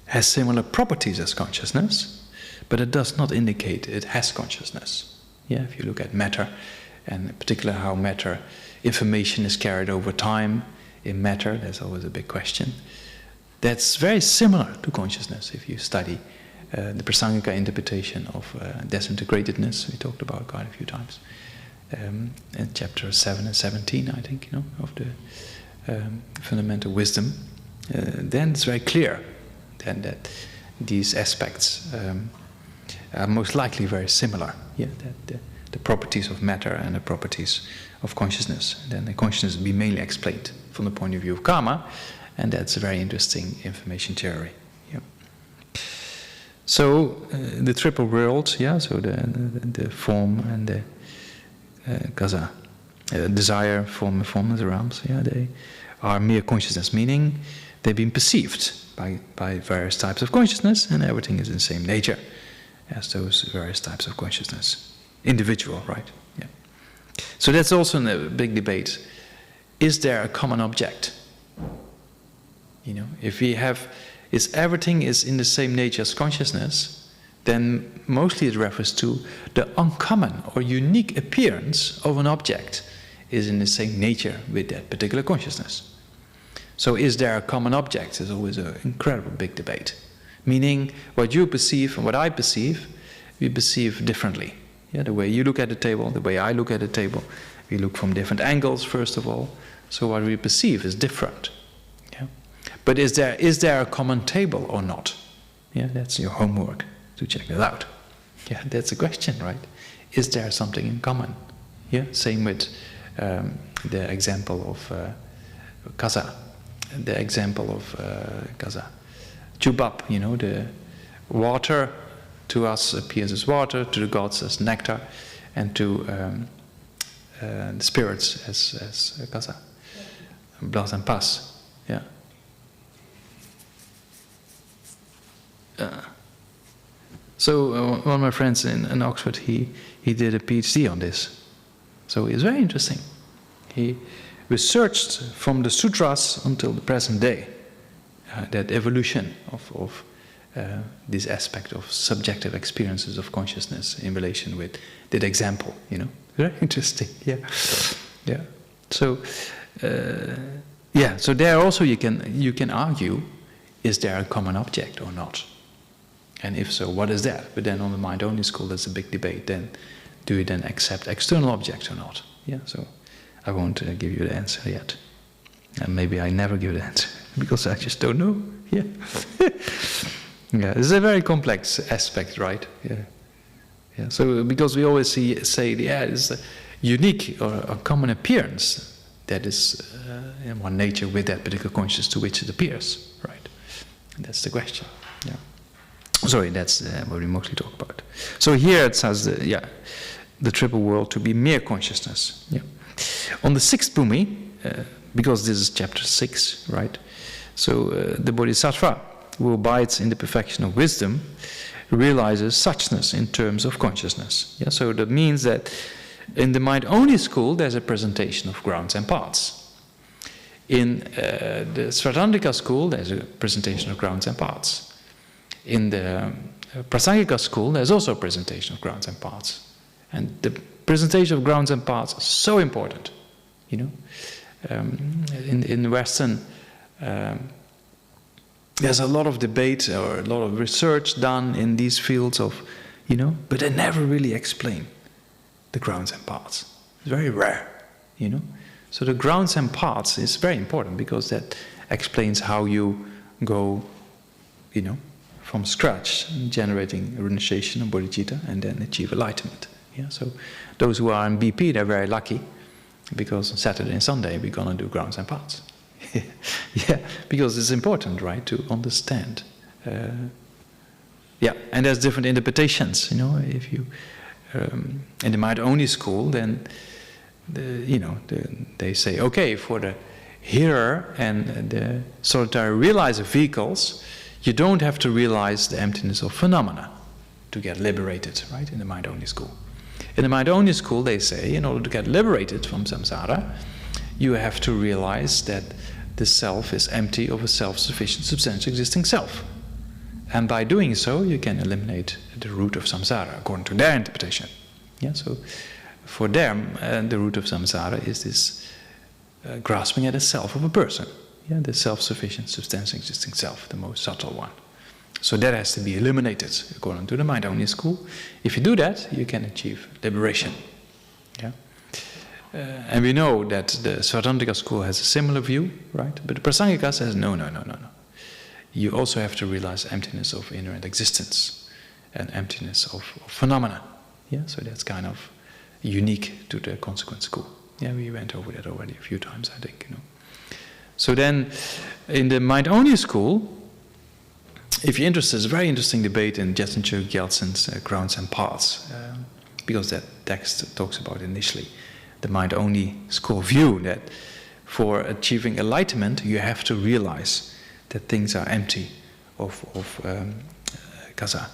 A: has similar properties as consciousness, but it does not indicate it has consciousness. Yeah, if you look at matter, and in particular how matter, information is carried over time in matter, that's always a big question. That's very similar to consciousness if you study the Prasangika interpretation of disintegratedness we talked about quite a few times. In chapter 7 and 17, I think, of the fundamental wisdom. Then it's very clear then that these aspects are most likely very similar. Yeah, that the properties of matter and the properties of consciousness. Then the consciousness will be mainly explained from the point of view of karma, and that's a very interesting information theory. Yeah. So the triple world, yeah, so the form and the kasa, desire, form and formless realms, yeah, they are mere consciousness, meaning they've been perceived by various types of consciousness, and everything is in the same nature as those various types of consciousness. Individual, right? Yeah. So that's also a big debate. Is there a common object? If we have, everything is in the same nature as consciousness, then mostly it refers to the uncommon or unique appearance of an object is in the same nature with that particular consciousness. So is there a common object is always an incredible big debate. Meaning what you perceive and what I perceive, we perceive differently. Yeah, the way you look at the table, the way I look at the table, we look from different angles first of all. So what we perceive is different. Yeah? But is there a common table or not? Yeah, that's your homework to check that out. Yeah, that's a question, right? Is there something in common? Yeah, same with the example of kasa. The example of kasa. Chubab, the water to us appears as water, to the gods as nectar, and to the spirits as kasa. Blood and pus, yeah. So one of my friends in Oxford, he did a PhD on this. So it's very interesting. He researched from the sutras until the present day that evolution of this aspect of subjective experiences of consciousness in relation with that example. Very interesting. Yeah, yeah. So. So there also you can argue, is there a common object or not? And if so, what is that? But then on the mind-only school, there's a big debate. Then, do you then accept external objects or not? Yeah. So I won't give you the answer yet, and maybe I never give the answer because I just don't know. Yeah. Yeah. It's a very complex aspect, right? Yeah. Yeah. So because we always say, it's a unique or a common appearance that is in one nature with that particular consciousness to which it appears, right? And that's the question. Yeah. Sorry, that's what we mostly talk about. So here it says the triple world to be mere consciousness. Yeah. On the sixth bhumi, because this is chapter 6, right? So the bodhisattva who abides in the perfection of wisdom realizes suchness in terms of consciousness. Yeah. So that means that in the mind-only school, there's a presentation of grounds and parts. In the Svatandrika school, there's a presentation of grounds and parts. In the Prasangika school, there's also a presentation of grounds and parts. And the presentation of grounds and parts is so important. In Western, there's a lot of debate or a lot of research done in these fields of, but they never really explain the grounds and parts. It's very rare, So the grounds and parts is very important because that explains how you go, from scratch, generating a renunciation of bodhicitta and then achieve enlightenment. Yeah. So those who are in BP, they're very lucky because on Saturday and Sunday we're gonna do grounds and parts. Yeah, because it's important, right, to understand. And there's different interpretations. If you in the mind-only school, then they say, okay, for the hearer and the solitary realizer vehicles, you don't have to realize the emptiness of phenomena to get liberated, right, in the mind-only school. In the mind-only school, they say, in order to get liberated from samsara, you have to realize that the self is empty of a self-sufficient, substantial existing self. And by doing so, you can eliminate the root of samsara, according to their interpretation. Yeah, so for them, the root of samsara is this grasping at the self of a person. Yeah, the self-sufficient, substantial existing self, the most subtle one. So that has to be eliminated, according to the mind-only school. If you do that, you can achieve liberation. Yeah. And we know that the Svatantrika school has a similar view, right? But the Prasangika says, no. You also have to realize emptiness of inherent existence and emptiness of phenomena. Yeah, so that's kind of unique to the consequent school. Yeah, we went over that already a few times, I think. So then, in the mind-only school, if you're interested, it's a very interesting debate in Jetsuncho Gyaltsen's Grounds and Paths, because that text talks about initially the mind-only school view that for achieving enlightenment, you have to realize that things are empty of kasa,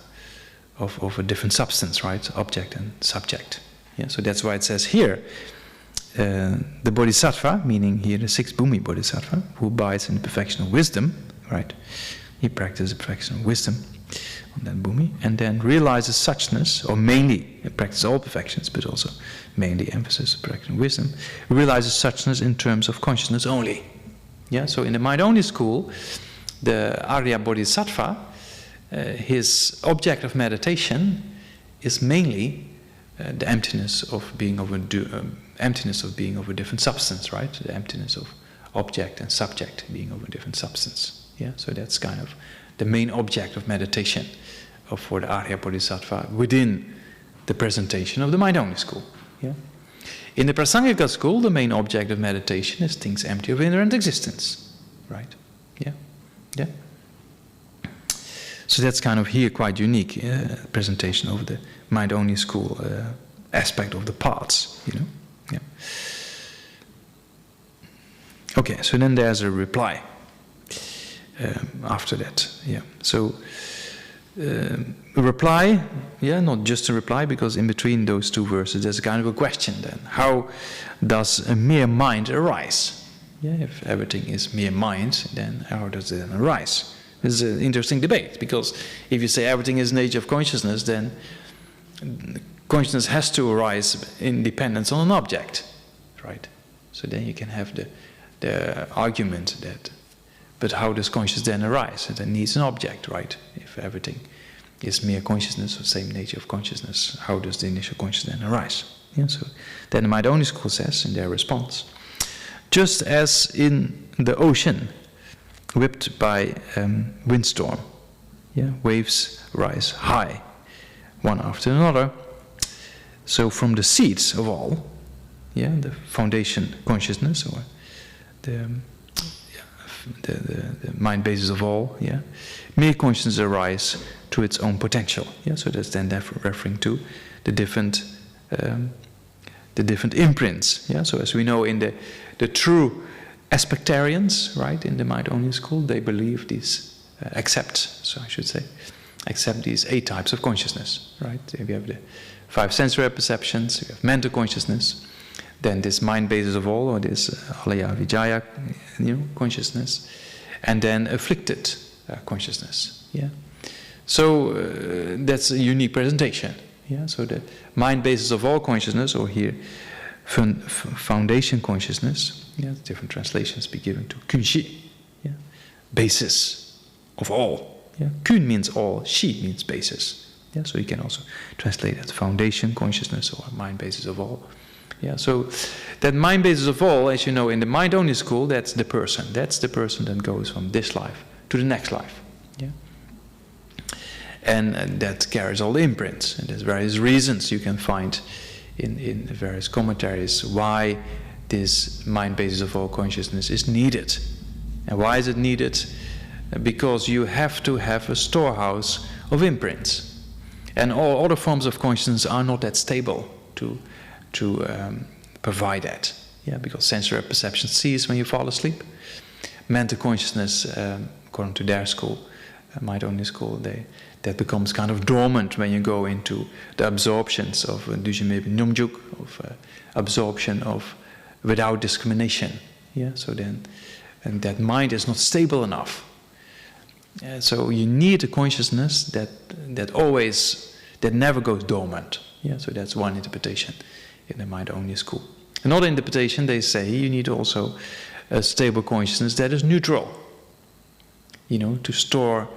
A: of a different substance, right? Object and subject. Yeah, so that's why it says here, the bodhisattva, meaning here the sixth bhumi bodhisattva, who abides in the perfection of wisdom, right? He practices the perfection of wisdom on that bhumi, and then realizes suchness, or mainly practices all perfections, but also mainly emphasis the perfection of wisdom, realizes suchness in terms of consciousness only. Yeah, so in the mind-only school, the Arya Bodhisattva, his object of meditation is mainly the emptiness of being of a different substance, right? The emptiness of object and subject being of a different substance. Yeah, so that's kind of the main object of meditation for the Arya Bodhisattva within the presentation of the mind-only school. Yeah. In the Prasangika school, the main object of meditation is things empty of inherent existence, right? Yeah, yeah. So that's kind of here quite unique presentation of the mind-only school aspect of the paths, Yeah. Okay, so then there's a reply after that. Yeah. So a reply, not just a reply, because in between those two verses there's a kind of a question then. How does a mere mind arise? Yeah, if everything is mere mind, then how does it then arise? This is an interesting debate, because if you say everything is nature of consciousness, then consciousness has to arise in dependence on an object, right? So then you can have the argument that, but how does consciousness then arise? It then needs an object, right? If everything is mere consciousness, or same nature of consciousness, how does the initial consciousness then arise? Yeah, so then the mind-only school says in their response, just as in the ocean, whipped by windstorm, waves rise high, one after another. So from the seeds of all, the foundation consciousness, or the mind basis of all, mere consciousness arise to its own potential. So that's then referring to the different imprints. So as we know in the true aspectarians, right, in the mind-only school, they believe these, accept these 8 types of consciousness, right? We have the 5 sensory perceptions, we have mental consciousness, then this mind basis of all, or this alaya vijaya, consciousness, and then afflicted consciousness. So that's a unique presentation. So the mind basis of all consciousness, or here foundation consciousness. Different translations be given to kunshi, basis of all. Kun means all, shi means basis. So you can also translate that foundation consciousness, or mind basis of all. So that mind basis of all, as you know, in the mind-only school, that's the person. That's the person that goes from this life to the next life. And that carries all the imprints. And there's various reasons you can find in various commentaries why this mind basis of all consciousness is needed. And why is it needed? Because you have to have a storehouse of imprints. And all other forms of consciousness are not that stable to provide that. Yeah, because sensory perception ceases when you fall asleep. Mental consciousness, according to their school, mind-only school, that becomes kind of dormant when you go into the absorptions of Dujime Nyumjuk, of absorption of without discrimination. Yeah, so then, and that mind is not stable enough. So you need a consciousness that never goes dormant. Yeah, so that's one interpretation in the mind-only school. Another interpretation, they say, you need also a stable consciousness that is neutral. You know, to store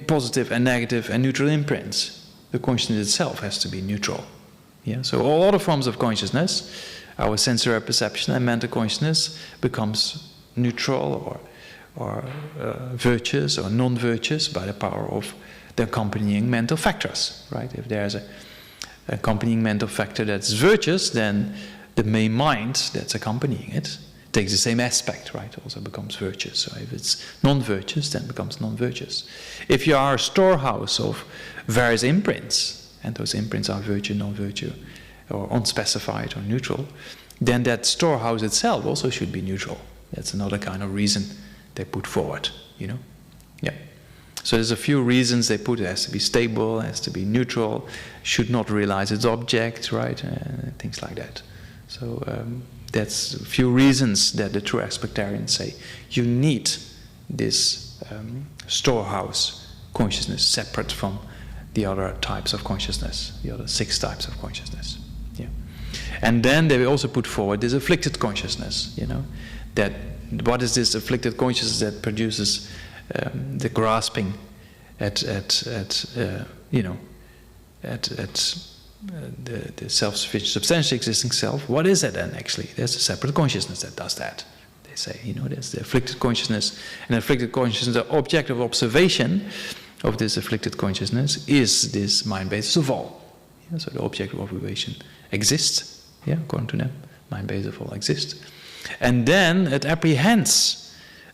A: positive and negative and neutral imprints. The consciousness itself has to be neutral. Yeah, so all other forms of consciousness, our sensory perception and mental consciousness, becomes neutral or virtuous or non-virtuous by the power of the accompanying mental factors, right? If there's an accompanying mental factor that's virtuous, then the main mind that's accompanying it takes the same aspect, right? Also becomes virtuous. So if it's non-virtuous, then it becomes non-virtuous. If you are a storehouse of various imprints, and those imprints are virtue, non-virtue, or unspecified or neutral, then that storehouse itself also should be neutral. That's another kind of reason they put forward, you know? Yeah. So there's a few reasons they put. It has to be stable, it has to be neutral, should not realize its object, right? Things like that. So that's a few reasons that the true aspectarians say you need this storehouse consciousness separate from the other types of consciousness, the other 6 types of consciousness. Yeah. And then they will also put forward this afflicted consciousness, you know, that what is this afflicted consciousness that produces the grasping at the self-sufficient, substantially existing self. What is it then actually? There's a separate consciousness that does that. They say, you know, there's the afflicted consciousness, and afflicted consciousness, the object of observation of this afflicted consciousness is this mind basis of all. Yeah, so the object of observation exists, yeah, according to them, mind basis of all exists. And then it apprehends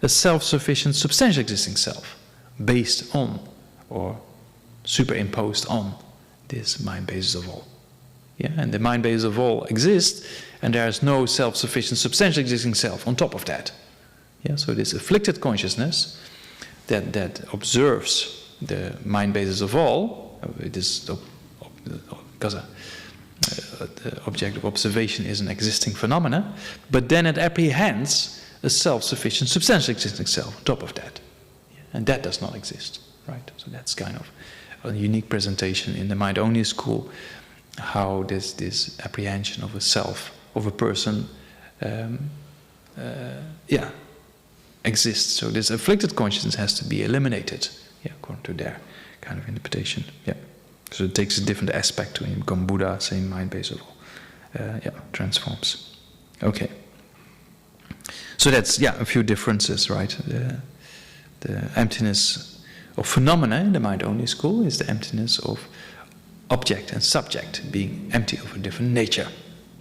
A: a self-sufficient, substantial existing self based on or superimposed on this mind basis of all. Yeah, and the mind basis of all exists, and there is no self-sufficient, substantial existing self on top of that. Yeah, so this afflicted consciousness that observes the mind basis of all, because the object of observation is an existing phenomena, but then it apprehends a self-sufficient, substantial existing self on top of that. Yeah, and that does not exist, right? So that's kind of a unique presentation in the mind-only school, how this apprehension of a self, of a person, exists. So this afflicted consciousness has to be eliminated, yeah, according to their kind of interpretation. Yeah. So it takes a different aspect to become Buddha, same mind base of all. Transforms. Okay. So that's, a few differences, right? The emptiness of phenomena in the mind-only school is the emptiness of object and subject being empty of a different nature.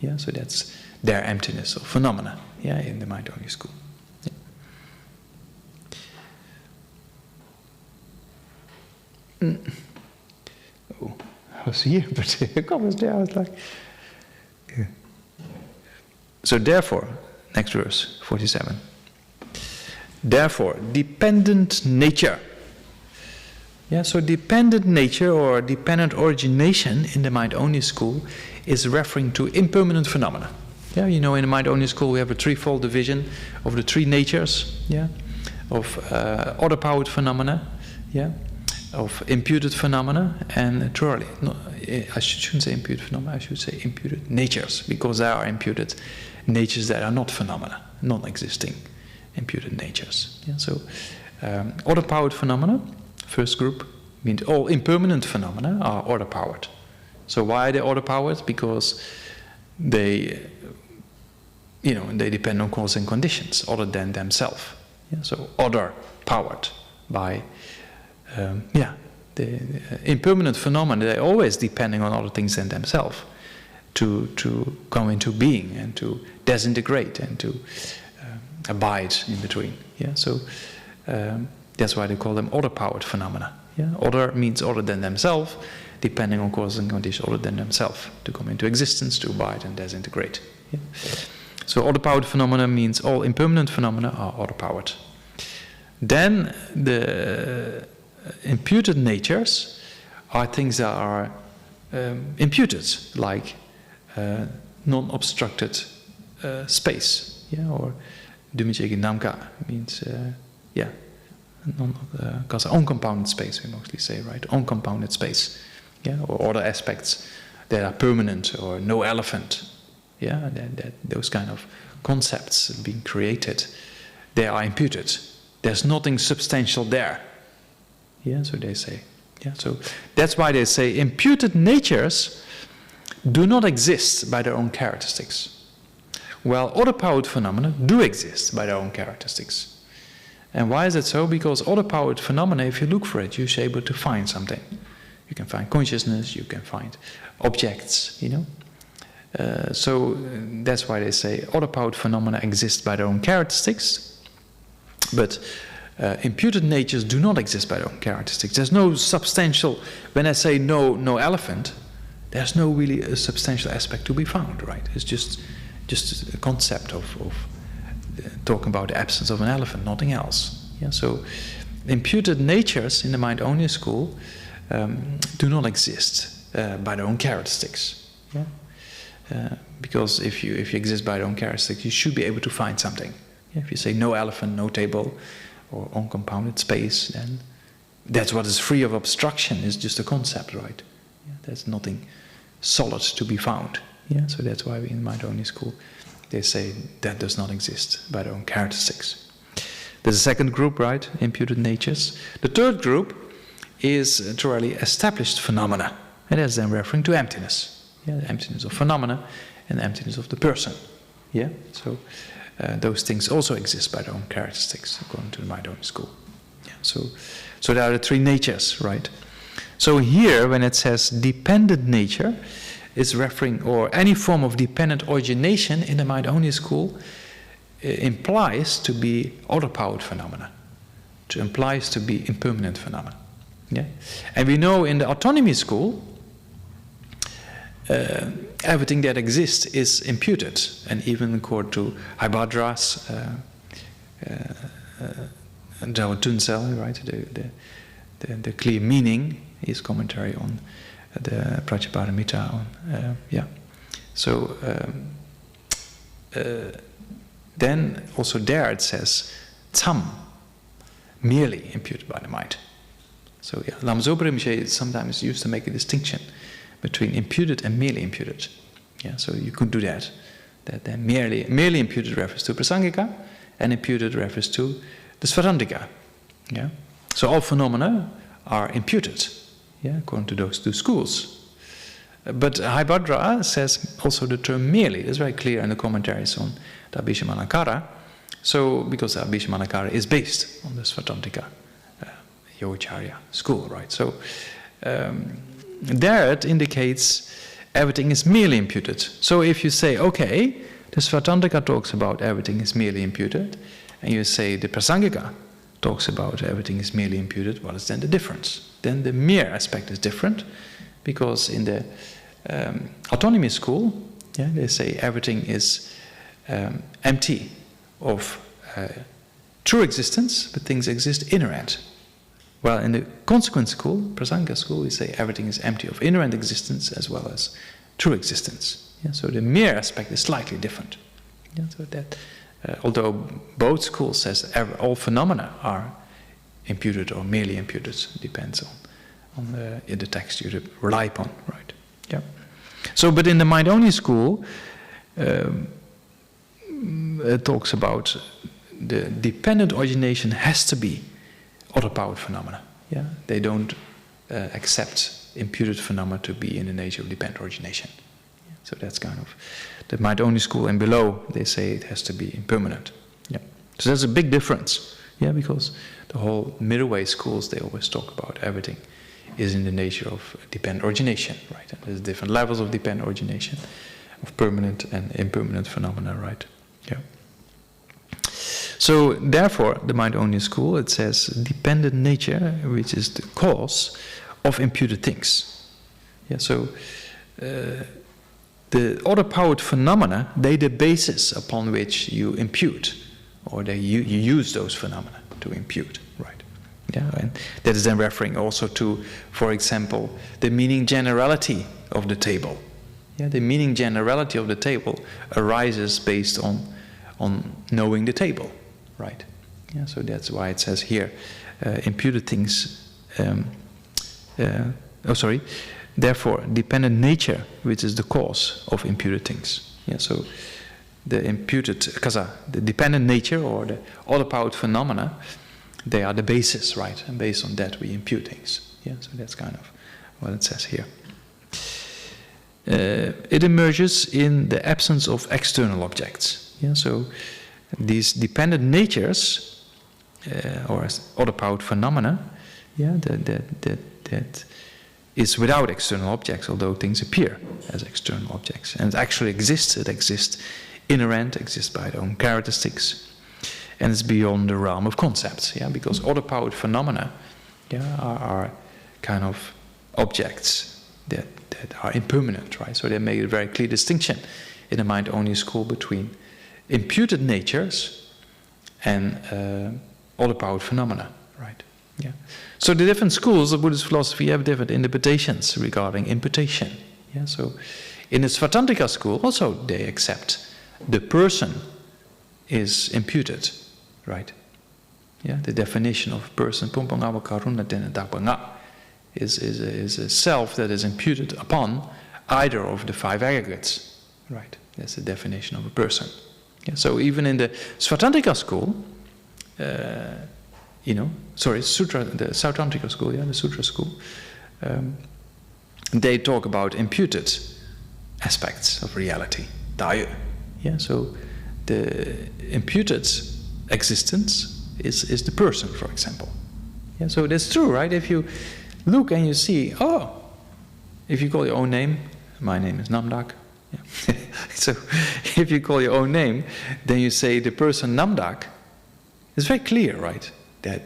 A: Yeah, so that's their emptiness of phenomena, in the mind-only school. Yeah. Oh, I was here, but the comments there, I was like... Yeah. So therefore, next verse, 47. Therefore, dependent nature. Yeah, so dependent nature or dependent origination in the mind-only school is referring to impermanent phenomena. Yeah, you know, in the mind-only school we have a threefold division of the 3 natures, of order-powered phenomena, of imputed phenomena, and I shouldn't say imputed phenomena, I should say imputed natures, because there are imputed natures that are not phenomena, non-existing imputed natures. Yeah, so order-powered phenomena, first group, means all impermanent phenomena are order-powered. So why are they order-powered? Because they depend on cause and conditions other than themselves. Yeah, so order-powered by the impermanent phenomena, they're always depending on other things than themselves to come into being and to disintegrate and to abide in between. Yeah, so that's why they call them order-powered phenomena. Yeah, order means other than themselves, depending on cause and conditions other than themselves to come into existence, to abide and disintegrate. Yeah? So order-powered phenomena means all impermanent phenomena are order-powered. Then the imputed natures are things that are imputed, like non-obstructed space, yeah, or Dumijegi Namka means, because uncompounded space we mostly say, right? Uncompounded space, yeah, or other aspects that are permanent, or no elephant, yeah, that those kind of concepts being created, they are imputed. There's nothing substantial there, yeah. So they say, yeah. So that's why they say imputed natures do not exist by their own characteristics, while order-powered phenomena do exist by their own characteristics. And why is it so? Because order-powered phenomena, if you look for it, you're able to find something. You can find consciousness, you can find objects, you know. So that's why they say order-powered phenomena exist by their own characteristics, but imputed natures do not exist by their own characteristics. There's no substantial, when I say no elephant, there's no really a substantial aspect to be found, right? It's just a concept of talking about the absence of an elephant, nothing else. Yeah. So imputed natures in the mind-only school do not exist by their own characteristics. Yeah. Because if you exist by their own characteristics, you should be able to find something. Yeah. If you say no elephant, no table, or uncompounded space, then that's what is free of obstruction. Is just a concept, right? Yeah. There's nothing solid to be found. Yeah. So that's why in mind-only school they say that does not exist by their own characteristics. There's a second group, right? Imputed natures. The third group is thoroughly established phenomena, and that's then referring to emptiness. Yeah, the emptiness of phenomena and the emptiness of the person. Yeah, so those things also exist by their own characteristics, according to the mind-only school. Yeah, so there are the three natures, right? So here, when it says dependent nature, is referring, or any form of dependent origination in the mind-only school implies to be order-powered phenomena. It implies to be impermanent phenomena. Yeah? And we know in the autonomy school, everything that exists is imputed. And even according to Haibhadra's Tunsel, right, the clear meaning, his commentary on the Pratyabharamita on, yeah. So then also there it says tam, merely imputed by the mind. So yeah, Lama Zopa Rinpoche sometimes used to make a distinction between imputed and merely imputed. Yeah, so you could do that. That then merely imputed refers to Prasangika, and imputed refers to the Svarandika. Yeah. So all phenomena are imputed. Yeah, according to those two schools. But Haibhadra says also the term merely. It's very clear in the commentaries on the Abhishamanakara. So, because the Abhishamanakara is based on the Svatantika Yogacharya school, right? So, there it indicates everything is merely imputed. So, if you say, okay, the Svatantika talks about everything is merely imputed, and you say the Prasangika talks about everything is merely imputed, what is then the difference? Then the mere aspect is different, because in the autonomy school, yeah, they say everything is empty of true existence, but things exist inherent. While in the consequent school, Prasangika school, we say everything is empty of inherent existence as well as true existence. Yeah, so the mere aspect is slightly different. Yeah, so that, although both schools says all phenomena are imputed or merely imputed, depends on the text you rely upon, right? Yeah. So, but in the mind-only school, it talks about the dependent origination has to be order-powered phenomena. Yeah, they don't accept imputed phenomena to be in the nature of dependent origination. Yeah. So that's kind of the mind-only school, and below they say it has to be impermanent. Yeah. So there's a big difference. Yeah, because the whole middle way schools, they always talk about everything is in the nature of dependent origination, right? And there's different levels of dependent origination, of permanent and impermanent phenomena, right? Yeah. So therefore, the mind-only school, it says dependent nature, which is the cause of imputed things. Yeah. So the other-powered phenomena, they're the basis upon which you impute, or you use those phenomena to impute, right? Yeah, and that is then referring also to, for example, the meaning generality of the table. Yeah, the meaning generality of the table arises based on knowing the table, right? Yeah, so that's why it says here, imputed things. Therefore, dependent nature, which is the cause of imputed things. Yeah, so the imputed kasa, the dependent nature or the other-powered phenomena, they are the basis, right? And based on that, we impute things. Yeah, so that's kind of what it says here. It emerges in the absence of external objects. Yeah, so these dependent natures or other-powered phenomena, yeah, that is without external objects, although things appear as external objects. And it actually exists. It exists inherent, exists by its own characteristics, and it's beyond the realm of concepts. Yeah, because other-powered phenomena, yeah, are kind of objects that are impermanent, right? So they make a very clear distinction in the mind-only school between imputed natures and other-powered phenomena, right? Yeah. So the different schools of Buddhist philosophy have different interpretations regarding imputation. Yeah. So in the Svatantrika school, also they accept the person is imputed, right? Yeah. The definition of person is a self that is imputed upon either of the five aggregates, right? That's the definition of a person. Yeah. So even in the Svatantrika school, Sutra, the Svatantrika school, yeah, the Sutra school, they talk about imputed aspects of reality, Daya. Yeah, so the imputed existence is the person, for example. Yeah, so that's true, right? If you look and you see, if you call your own name, my name is Namdak. Yeah. So if you call your own name, then you say the person Namdak. It's very clear, right? That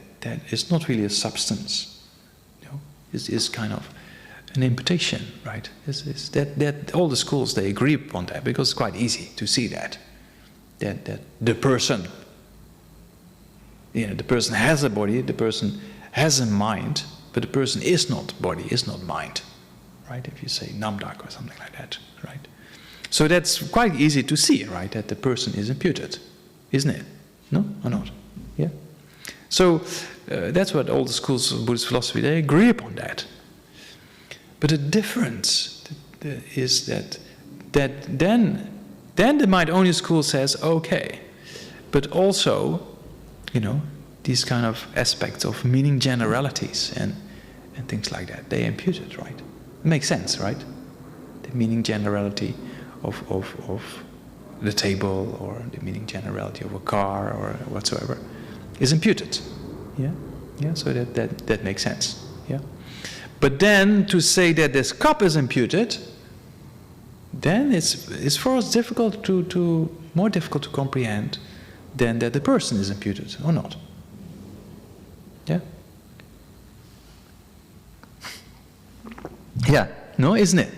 A: is not really a substance, you know. It's kind of an imputation, right? That all the schools, they agree upon that because it's quite easy to see that the person, the person has a body, the person has a mind, but the person is not body, is not mind, right? If you say Namdak or something like that, right? So that's quite easy to see, right? That the person is imputed, isn't it? No or not? Yeah. So that's what all the schools of Buddhist philosophy, they agree upon that. But the difference is that then the mind-only school says, okay, but also, these kind of aspects of meaning generalities and things like that, they impute it, right? It makes sense, right? The meaning generality of the table or the meaning generality of a car or whatsoever is imputed. Yeah, so that makes sense. Yeah. But then to say that this cup is imputed, then it's for us more difficult to comprehend than that the person is imputed or not. Yeah. Yeah, no, isn't it?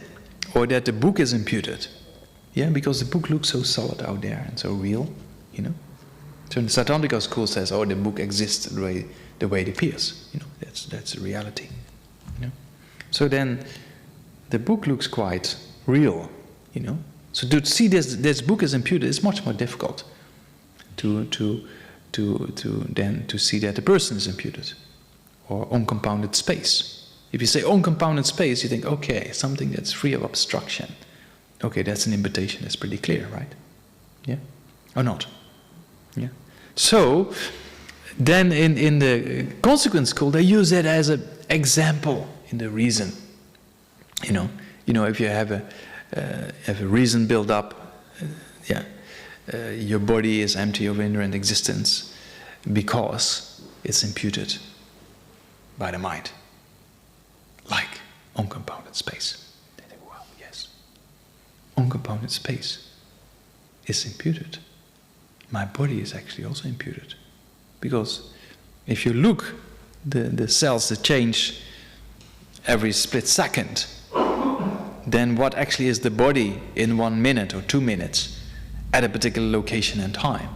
A: Or that the book is imputed. Yeah, because the book looks so solid out there and so real, So the Svatantrika school says, the book exists the way it appears. That's the reality. So then the book looks quite real, So to see this book is imputed is much more difficult to see that the person is imputed or uncompounded space. If you say uncompounded space, you think, okay, something that's free of obstruction. Okay, that's an imputation. That's pretty clear, right? Yeah, or not? Yeah. So then in the consequent school, they use that as an example in the reason. If you have a reason built up, your body is empty of inherent existence because it's imputed by the mind, like uncompounded space. They think, well, yes, uncompounded space is imputed. My body is actually also imputed. Because if you look, the cells that change every split second, then what actually is the body in 1 minute or 2 minutes at a particular location and time?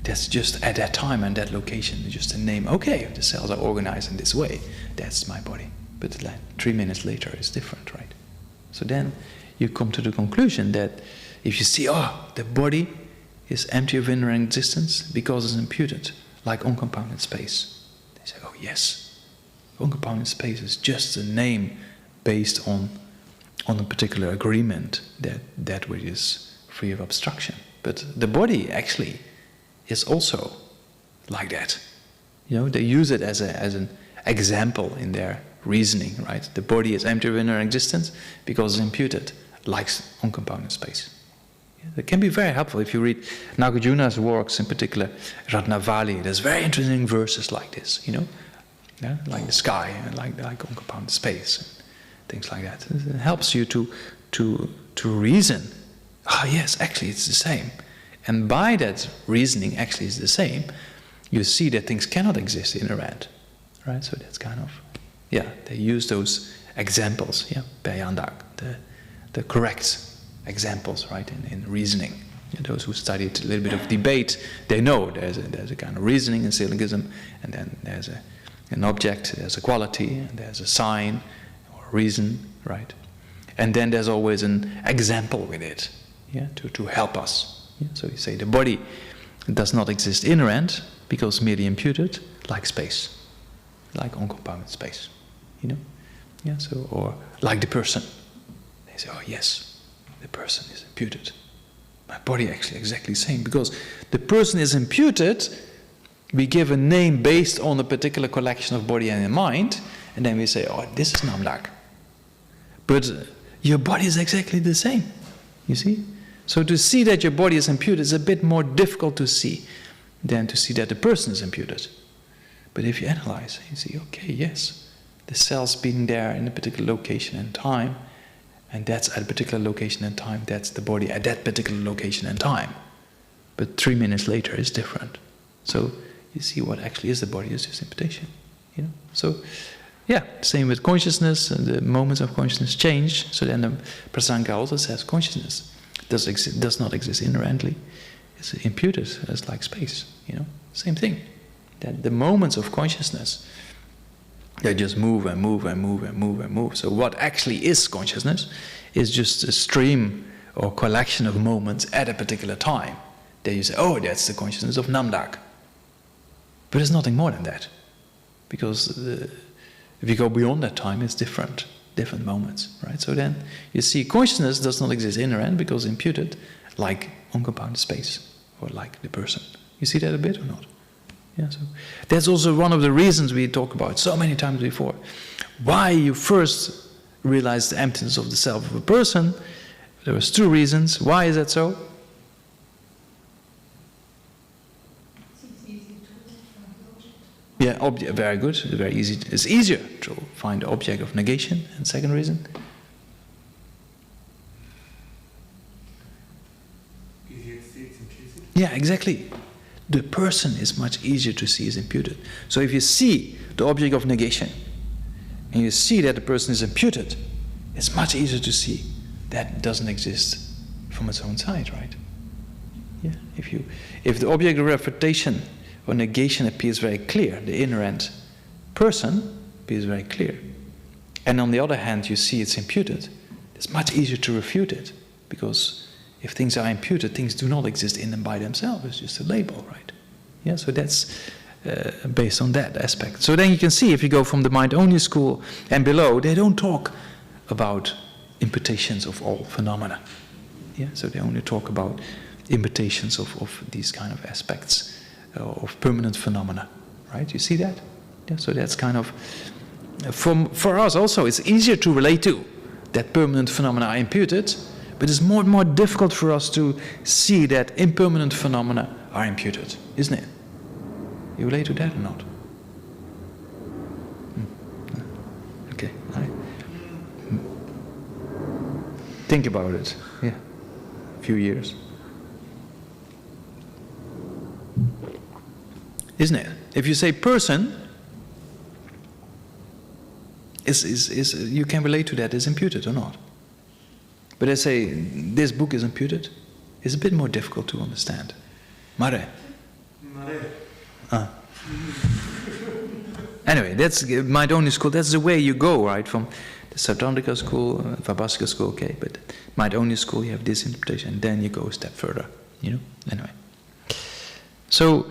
A: That's just at that time and that location, just a name. Okay, the cells are organized in this way. That's my body. But like 3 minutes later is different, right? So then you come to the conclusion that if you see, the body is empty of inner existence because it's imputed, like uncompounded space. They say, oh yes, uncompounded space is just a name based on a particular agreement that which is free of obstruction. But the body actually is also like that. They use it as an example in their reasoning, right? The body is empty of inner existence because it's imputed, like uncompounded space. It can be very helpful if you read Nagarjuna's works, in particular Ratnavali. There's very interesting verses like this, like the sky and like uncompounded space and things like that. It helps you to reason. Yes, actually it's the same. And by that reasoning, actually it's the same. You see that things cannot exist in a rand, right? So that's kind of, they use those examples, Bayandak, the correct examples, right, in reasoning. Those who studied a little bit of debate, they know there's a kind of reasoning in syllogism, and then there's an object, there's a quality, and there's a sign or reason, right? And then there's always an example with it, to help us. So you say the body does not exist inherent because merely imputed, like space, like uncompounded space, So, or like the person. They say, yes, the person is imputed. My body actually exactly the same, because the person is imputed. We give a name based on a particular collection of body and mind, and then we say, this is Namdak. But your body is exactly the same, you see? So to see that your body is imputed is a bit more difficult to see than to see that the person is imputed. But if you analyze, you see, okay, yes, the cell's been there in a particular location and time, and that's at a particular location and time, that's the body at that particular location and time. But 3 minutes later is different. So you see what actually is the body is just imputation. So same with consciousness. The moments of consciousness change. So then the Prasanga also says consciousness does not exist inherently. It's imputed as like space, Same thing. That the moments of consciousness, they just move and move and move and move and move. So what actually is consciousness is just a stream or collection of moments at a particular time. Then you say, that's the consciousness of Namdak. But it's nothing more than that. Because if you go beyond that time, it's different moments, right? So then you see consciousness does not exist inherent because imputed, like uncompounded space or like the person. You see that a bit or not? So that's also one of the reasons we talk about so many times before. Why you first realize the emptiness of the self of a person. There was 2 reasons. Why is that so? Very good. It's very easy. It's easier to find the object of negation. And second reason?
B: Easier to see it's imputed.
A: Yeah, exactly. The person is much easier to see as imputed. So if you see the object of negation, and you see that the person is imputed, it's much easier to see that it doesn't exist from its own side, right? If the object of refutation or negation appears very clear, the inherent person appears very clear, and on the other hand you see it's imputed, it's much easier to refute it, because if things are imputed, things do not exist in and by themselves. It's just a label, right? So that's based on that aspect. So then you can see, if you go from the mind-only school and below, they don't talk about imputations of all phenomena. So they only talk about imputations of these kind of aspects of permanent phenomena, right? You see that? So that's kind of, for us also, it's easier to relate to that permanent phenomena are imputed, but it's more and more difficult for us to see that impermanent phenomena are imputed, isn't it? You relate to that or not? Okay. Think about it. A few years. Isn't it? If you say person, you can relate to that, is imputed or not. But I say, this book is imputed, it's a bit more difficult to understand. Mare. Anyway, that's Mind-only school, that's the way you go, right? From the Sautrantika school, Vibhasika school, okay, but Mind-only school, you have this interpretation, and then you go a step further, anyway. So,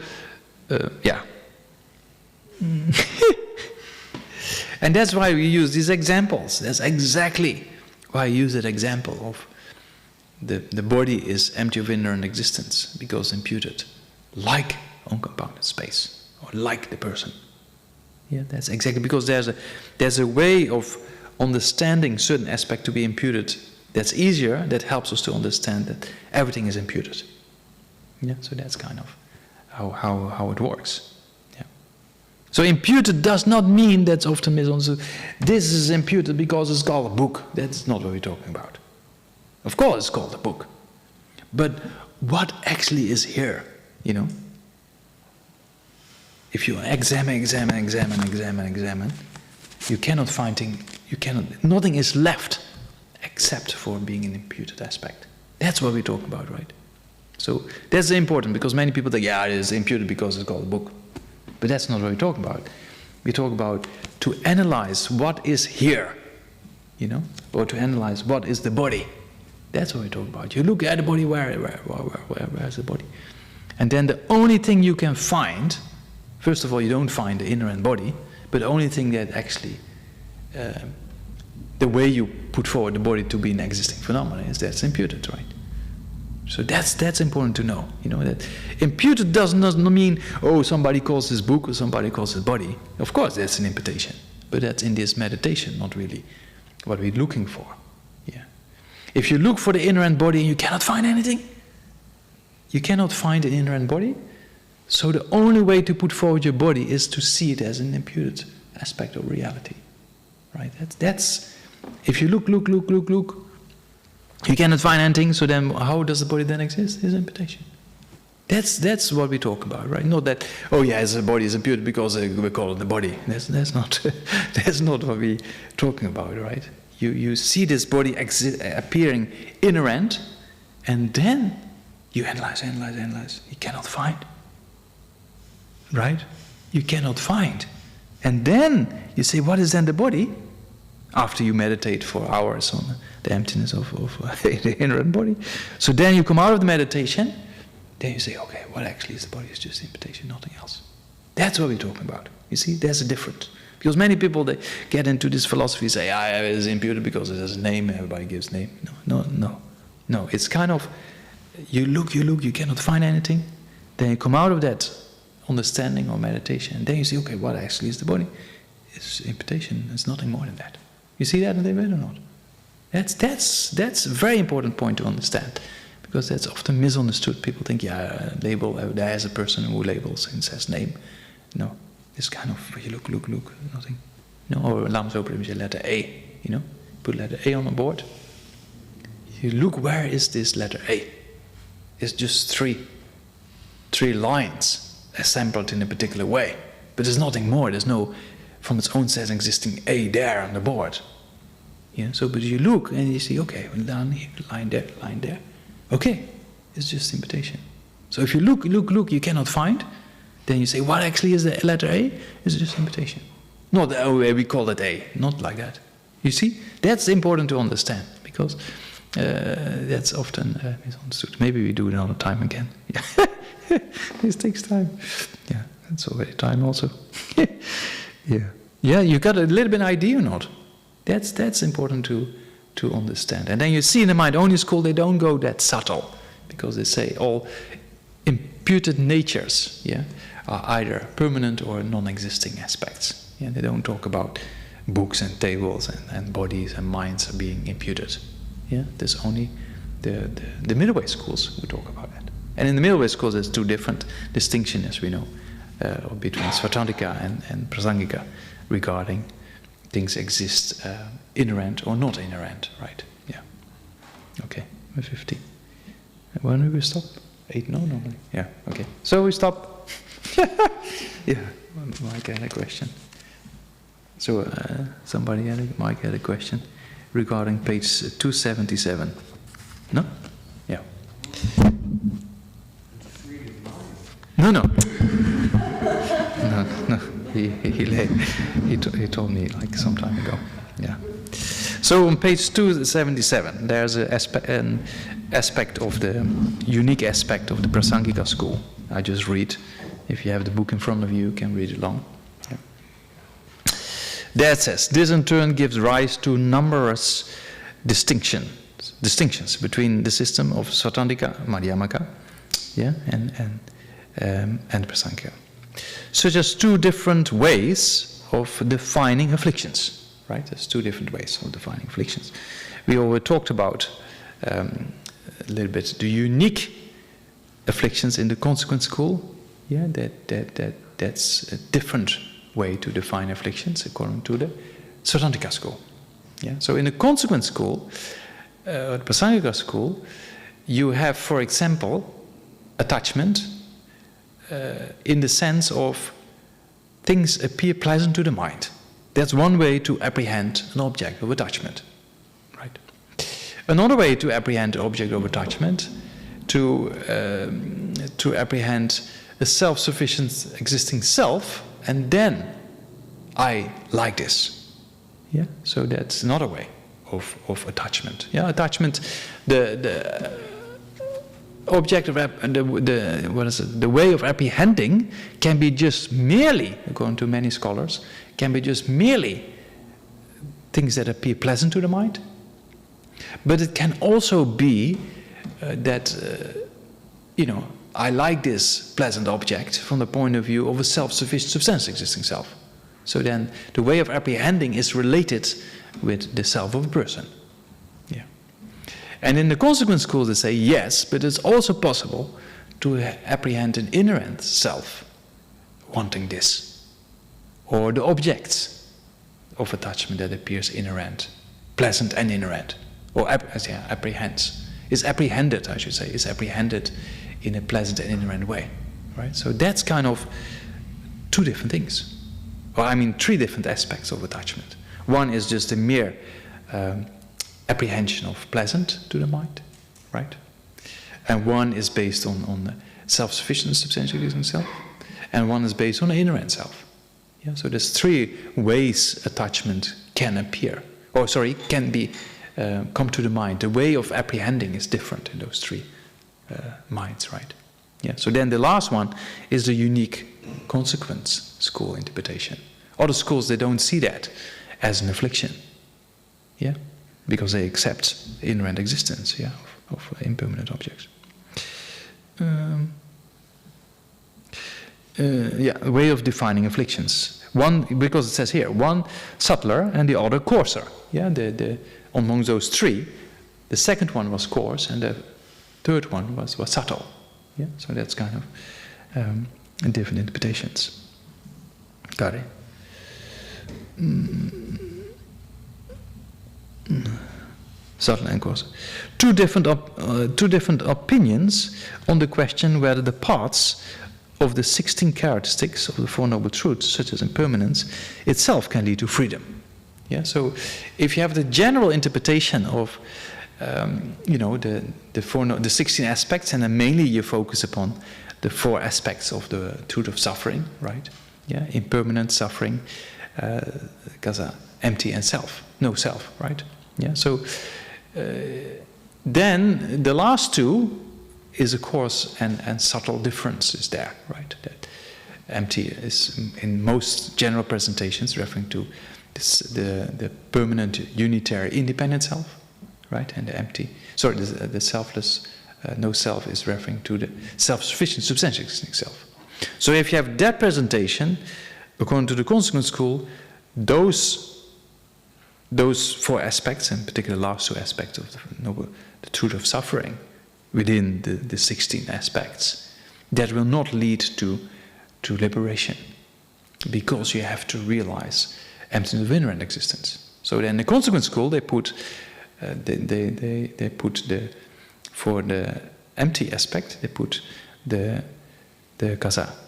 A: yeah. And that's why we use these examples. That's exactly why I use that example of the body is empty of inherent existence because imputed, like uncompounded space, or like the person. Yeah, that's exactly because there's a way of understanding certain aspect to be imputed that's easier, that helps us to understand that everything is imputed. Yeah, so that's kind of how it works. So imputed does not mean, that's often misunderstood, this is imputed because it's called a book. That's not what we're talking about. Of course it's called a book. But what actually is here, If you examine, you cannot find things, nothing is left except for being an imputed aspect. That's what we talk about, right? So that's important because many people think, yeah, it is imputed because it's called a book. But that's not what we talk about. We talk about to analyze what is here, or to analyze what is the body. That's what we talk about. You look at the body, where is the body? And then the only thing you can find, first of all, you don't find the inherent body, but the only thing that actually, the way you put forward the body to be an existing phenomenon is that's imputed, right? So that's important to know, that imputed does not mean, somebody calls this book or somebody calls this body. Of course, that's an imputation, but that's in this meditation, not really what we're looking for. Yeah. If you look for the inherent body and you cannot find anything, you cannot find the inherent body, so the only way to put forward your body is to see it as an imputed aspect of reality, right? That's if you look, you cannot find anything, so then how does the body then exist? It's imputation. That's what we talk about, right? Not that, the body is imputed because we call it the body. That's not that's not what we're talking about, right? You see this body appearing inherent, and then you analyze. You cannot find, right? You cannot find. And then you say, what is then the body? After you meditate for hours on the emptiness of the inherent body. So then you come out of the meditation, then you say, okay, what actually is the body? Is just imputation, nothing else. That's what we're talking about. You see, there's a difference. Because many people, they get into this philosophy, say, it is imputed because it has a name, everybody gives name. No, it's kind of, you look, you cannot find anything, then you come out of that understanding or meditation, and then you say, okay, what actually is the body? It's imputation, it's nothing more than that. You see that in the Veda or not? That's a very important point to understand, because that's often misunderstood. People think, label, there is a person who labels and says name. No, it's kind of, you look, nothing. Or Lama's opening with letter A, put letter A on the board. You look, where is this letter A? It's just three lines assembled in a particular way. But there's nothing more, there's no, from its own sense, existing A there on the board. But you look and you see, okay, down here, line there. Okay, it's just imputation. So if you look, you cannot find, then you say, what actually is the letter A? It's just imputation. Not we call it A, not like that. You see, that's important to understand, because that's often misunderstood. Maybe we do it another time again. Yeah. This takes time. Yeah, that's already time also. Yeah, you got a little bit of idea or not? That's important to understand. And then you see in the Mind-only school, they don't go that subtle, because they say all imputed natures, are either permanent or non-existing aspects. They don't talk about books and tables and bodies and minds are being imputed. There's only the middle way schools who talk about that. And in the middle way schools, there's two different distinctions, as we know, between Svatrantika and Prasangika, regarding things exist inherent or not inherent, right? Yeah. Okay, we're 50. When will we stop? 8, no, normally. Yeah, okay. So we stop. Yeah, my kind of question. So somebody might had a question regarding page 277. No? Yeah. No. No. He told me like some time ago. Yeah. So on page 277, there's an aspect of the unique aspect of the Prasangika school. I just read. If you have the book in front of you, you can read it along. Yeah. There it says, this in turn gives rise to numerous distinctions between the system of Sautrantika, Madhyamaka, yeah, and Prasangika, such as two different ways of defining afflictions. Right? There's two different ways of defining afflictions. We already talked about a little bit the unique afflictions in the consequent school. Yeah, that's a different way to define afflictions according to the Sautrantika school. Yeah. So in the consequent school, the Prasangika school, you have, for example, attachment in the sense of things appear pleasant to the mind. That's one way to apprehend an object of attachment, right? Another way to apprehend an object of attachment, to apprehend a self-sufficient existing self, and then I like this. Yeah, so that's another way of attachment. Yeah, attachment. The object of the way of apprehending can be just merely, according to many scholars, can be just merely things that appear pleasant to the mind, but it can also be that I like this pleasant object from the point of view of a self-sufficient substantial existing self. So then the way of apprehending is related with the self of a person. Yeah. And in the consequent school they say yes, but it's also possible to apprehend an inherent self wanting this, or the objects of attachment that appears inherent, pleasant and inherent, or apprehends, is apprehended, I should say, is apprehended in a pleasant and inherent way, right? So that's kind of two different things. Well, I mean, three different aspects of attachment. One is just a mere apprehension of pleasant to the mind, right? And one is based on self-sufficient substantial existing self, and one is based on an inherent self. Yeah, so there's three ways attachment can appear, can be come to the mind. The way of apprehending is different in those three minds, right? Yeah. So then the last one is the unique consequence school interpretation. Other schools, they don't see that as an affliction. Yeah, because they accept the inherent existence, yeah, of impermanent objects. A way of defining afflictions. One, because it says here, one subtler and the other coarser. Yeah, among those three, the second one was coarse and the third one was subtle. Yeah, so that's kind of different interpretations. Got it? Subtle and coarser. Two different opinions on the question whether the parts of the 16 characteristics of the Four Noble Truths, such as impermanence, itself can lead to freedom. Yeah. So, if you have the general interpretation of, the 16 aspects, and then mainly you focus upon the 4 aspects of the truth of suffering, right? Yeah. Impermanent, suffering, empty, and self, no self, right? Yeah. So, then the last two is a coarse and subtle difference is there, right? That empty is in most general presentations referring to this, the permanent unitary independent self, right? And the empty, the selfless no self is referring to the self-sufficient substantial existing self. So if you have that presentation, according to the consequent school, those 4 aspects, in particular the last 2 aspects of the truth of suffering, within the 16 aspects, that will not lead to liberation, because you have to realize emptiness of inherent existence. So then the consequent school, they put for the empty aspect, they put the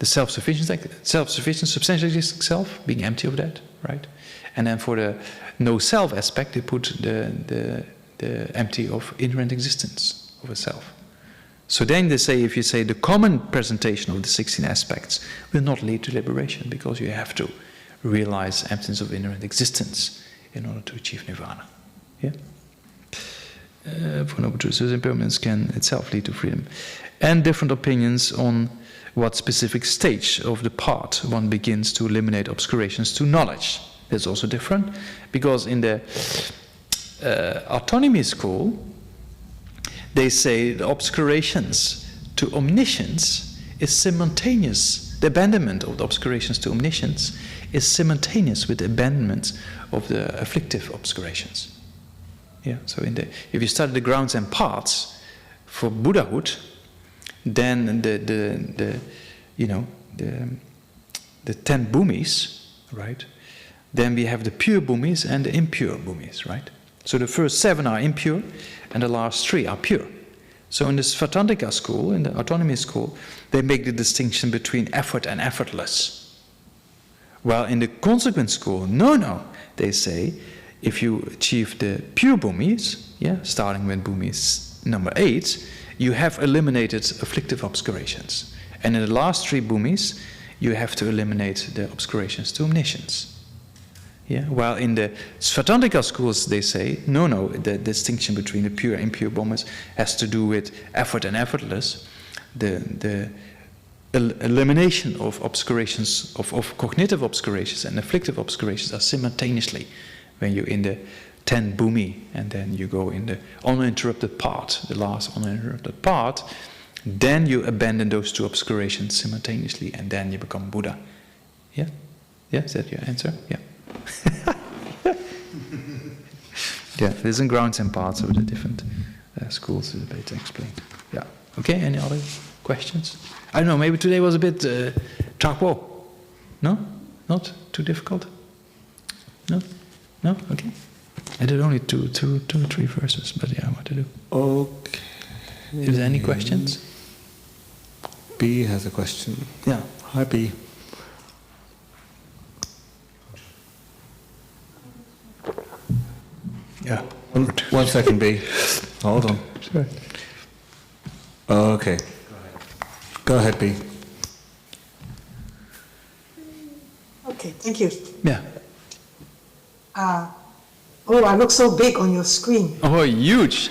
A: self-sufficient substantial existing self, being empty of that, right? And then for the no self aspect, they put the empty of inherent existence of a self. So then they say, if you say the common presentation of the 16 aspects will not lead to liberation, because you have to realize emptiness of inherent existence in order to achieve nirvana. Yeah? For noble truths, impermanence can itself lead to freedom. And different opinions on what specific stage of the path one begins to eliminate obscurations to knowledge. That's also different, because in the autonomy school, they say the obscurations to omniscience is simultaneous. The abandonment of the obscurations to omniscience is simultaneous with the abandonment of the afflictive obscurations. Yeah. So if you study the grounds and paths for Buddhahood, then the 10 bhumis, right? Then we have the pure bhumis and the impure bhumis, right? So the first 7 are impure, and the last 3 are pure. So in the Svatantika school, in the autonomy school, they make the distinction between effort and effortless. While in the consequent school, no, they say, if you achieve the pure bhumis, yeah, starting with bhumis number 8, you have eliminated afflictive obscurations. And in the last 3 bhumis, you have to eliminate the obscurations to omniscience. Yeah? While in the Svatantika schools, they say, no, the distinction between the pure and impure bhumis has to do with effort and effortless. The elimination of obscurations, of cognitive obscurations and afflictive obscurations are simultaneously when you're in the 10 bhumi, and then you go in the uninterrupted path, the last uninterrupted path, then you abandon those 2 obscurations simultaneously, and then you become Buddha. Yeah? Yeah, is that your answer? Yeah. Yeah, there's some grounds and paths of the different schools that they explain. Yeah. Okay, any other questions? I don't know, maybe today was a bit Chakwo. No? Not too difficult? No? No? Okay. I did only two, 3 verses, but yeah, what to do?
B: Okay.
A: Is there any questions?
B: B has a question.
A: Yeah.
B: Hi, B.
A: Yeah.
B: 1 second, B. Hold on.
A: Sure.
B: Okay. Go ahead, B.
C: Okay, thank you.
A: Yeah.
C: Oh, I look so big on your screen.
A: Oh, huge.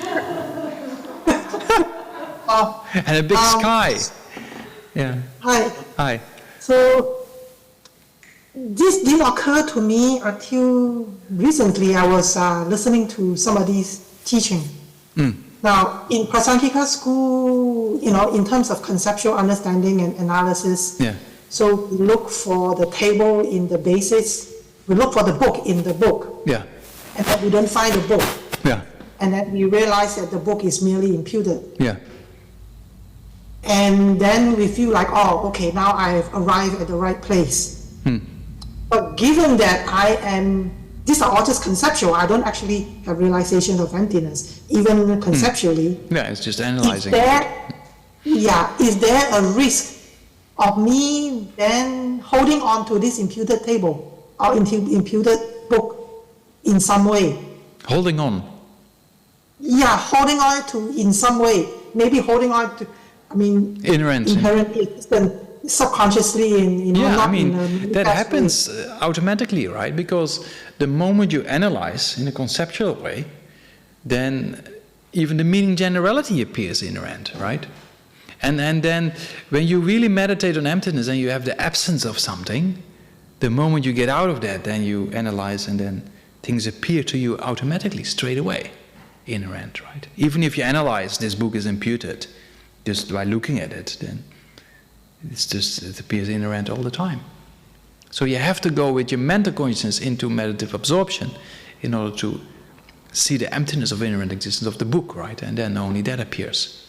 A: And a big sky. Yeah.
C: Hi. So, this didn't occur to me until recently. I was listening to somebody's teaching. Now, in Prasangika school, in terms of conceptual understanding and analysis,
A: Yeah.
C: so we look for the table in the basis, we look for the book in the book,
A: Yeah.
C: and then we don't find the book.
A: Yeah.
C: And then we realize that the book is merely imputed.
A: Yeah.
C: And then we feel like, oh, okay, now I've arrived at the right place. But given that these are all just conceptual, I don't actually have realization of emptiness, even conceptually.
A: Yeah, it's just analyzing.
C: Is there a risk of me then holding on to this imputed table or imputed book in some way?
A: Holding on.
C: Yeah, holding on to in some way. Maybe holding on to, inherently existent subconsciously
A: that happens automatically, right? Because the moment you analyze in a conceptual way, then even the meaning generality appears inherent, right? And then when you really meditate on emptiness and you have the absence of something, the moment you get out of that, then you analyze and then things appear to you automatically, straight away, inherent, right? Even if you analyze this book is imputed, just by looking at it, then it appears inherent all the time. So you have to go with your mental consciousness into meditative absorption in order to see the emptiness of inherent existence of the book, right? And then only that appears.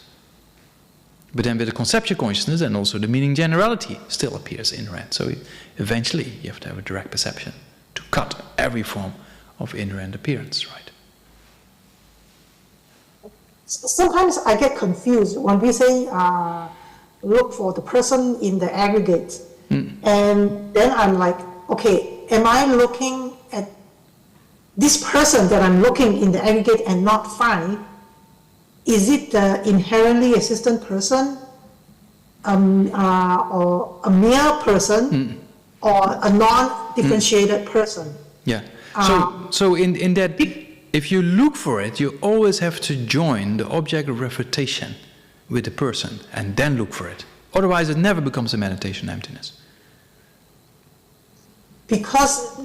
A: But then with the conceptual consciousness, and also the meaning generality still appears inherent. So eventually you have to have a direct perception to cut every form of inherent appearance, right?
C: Sometimes I get confused when we say look for the person in the aggregate. And then I'm like, okay, am I looking at this person that I'm looking in the aggregate and not find, is it the inherently existent person, or a mere person, or a non-differentiated person?
A: Yeah. So in that, if you look for it, you always have to join the object of refutation with the person and then look for it. Otherwise, it never becomes a meditation emptiness.
C: Because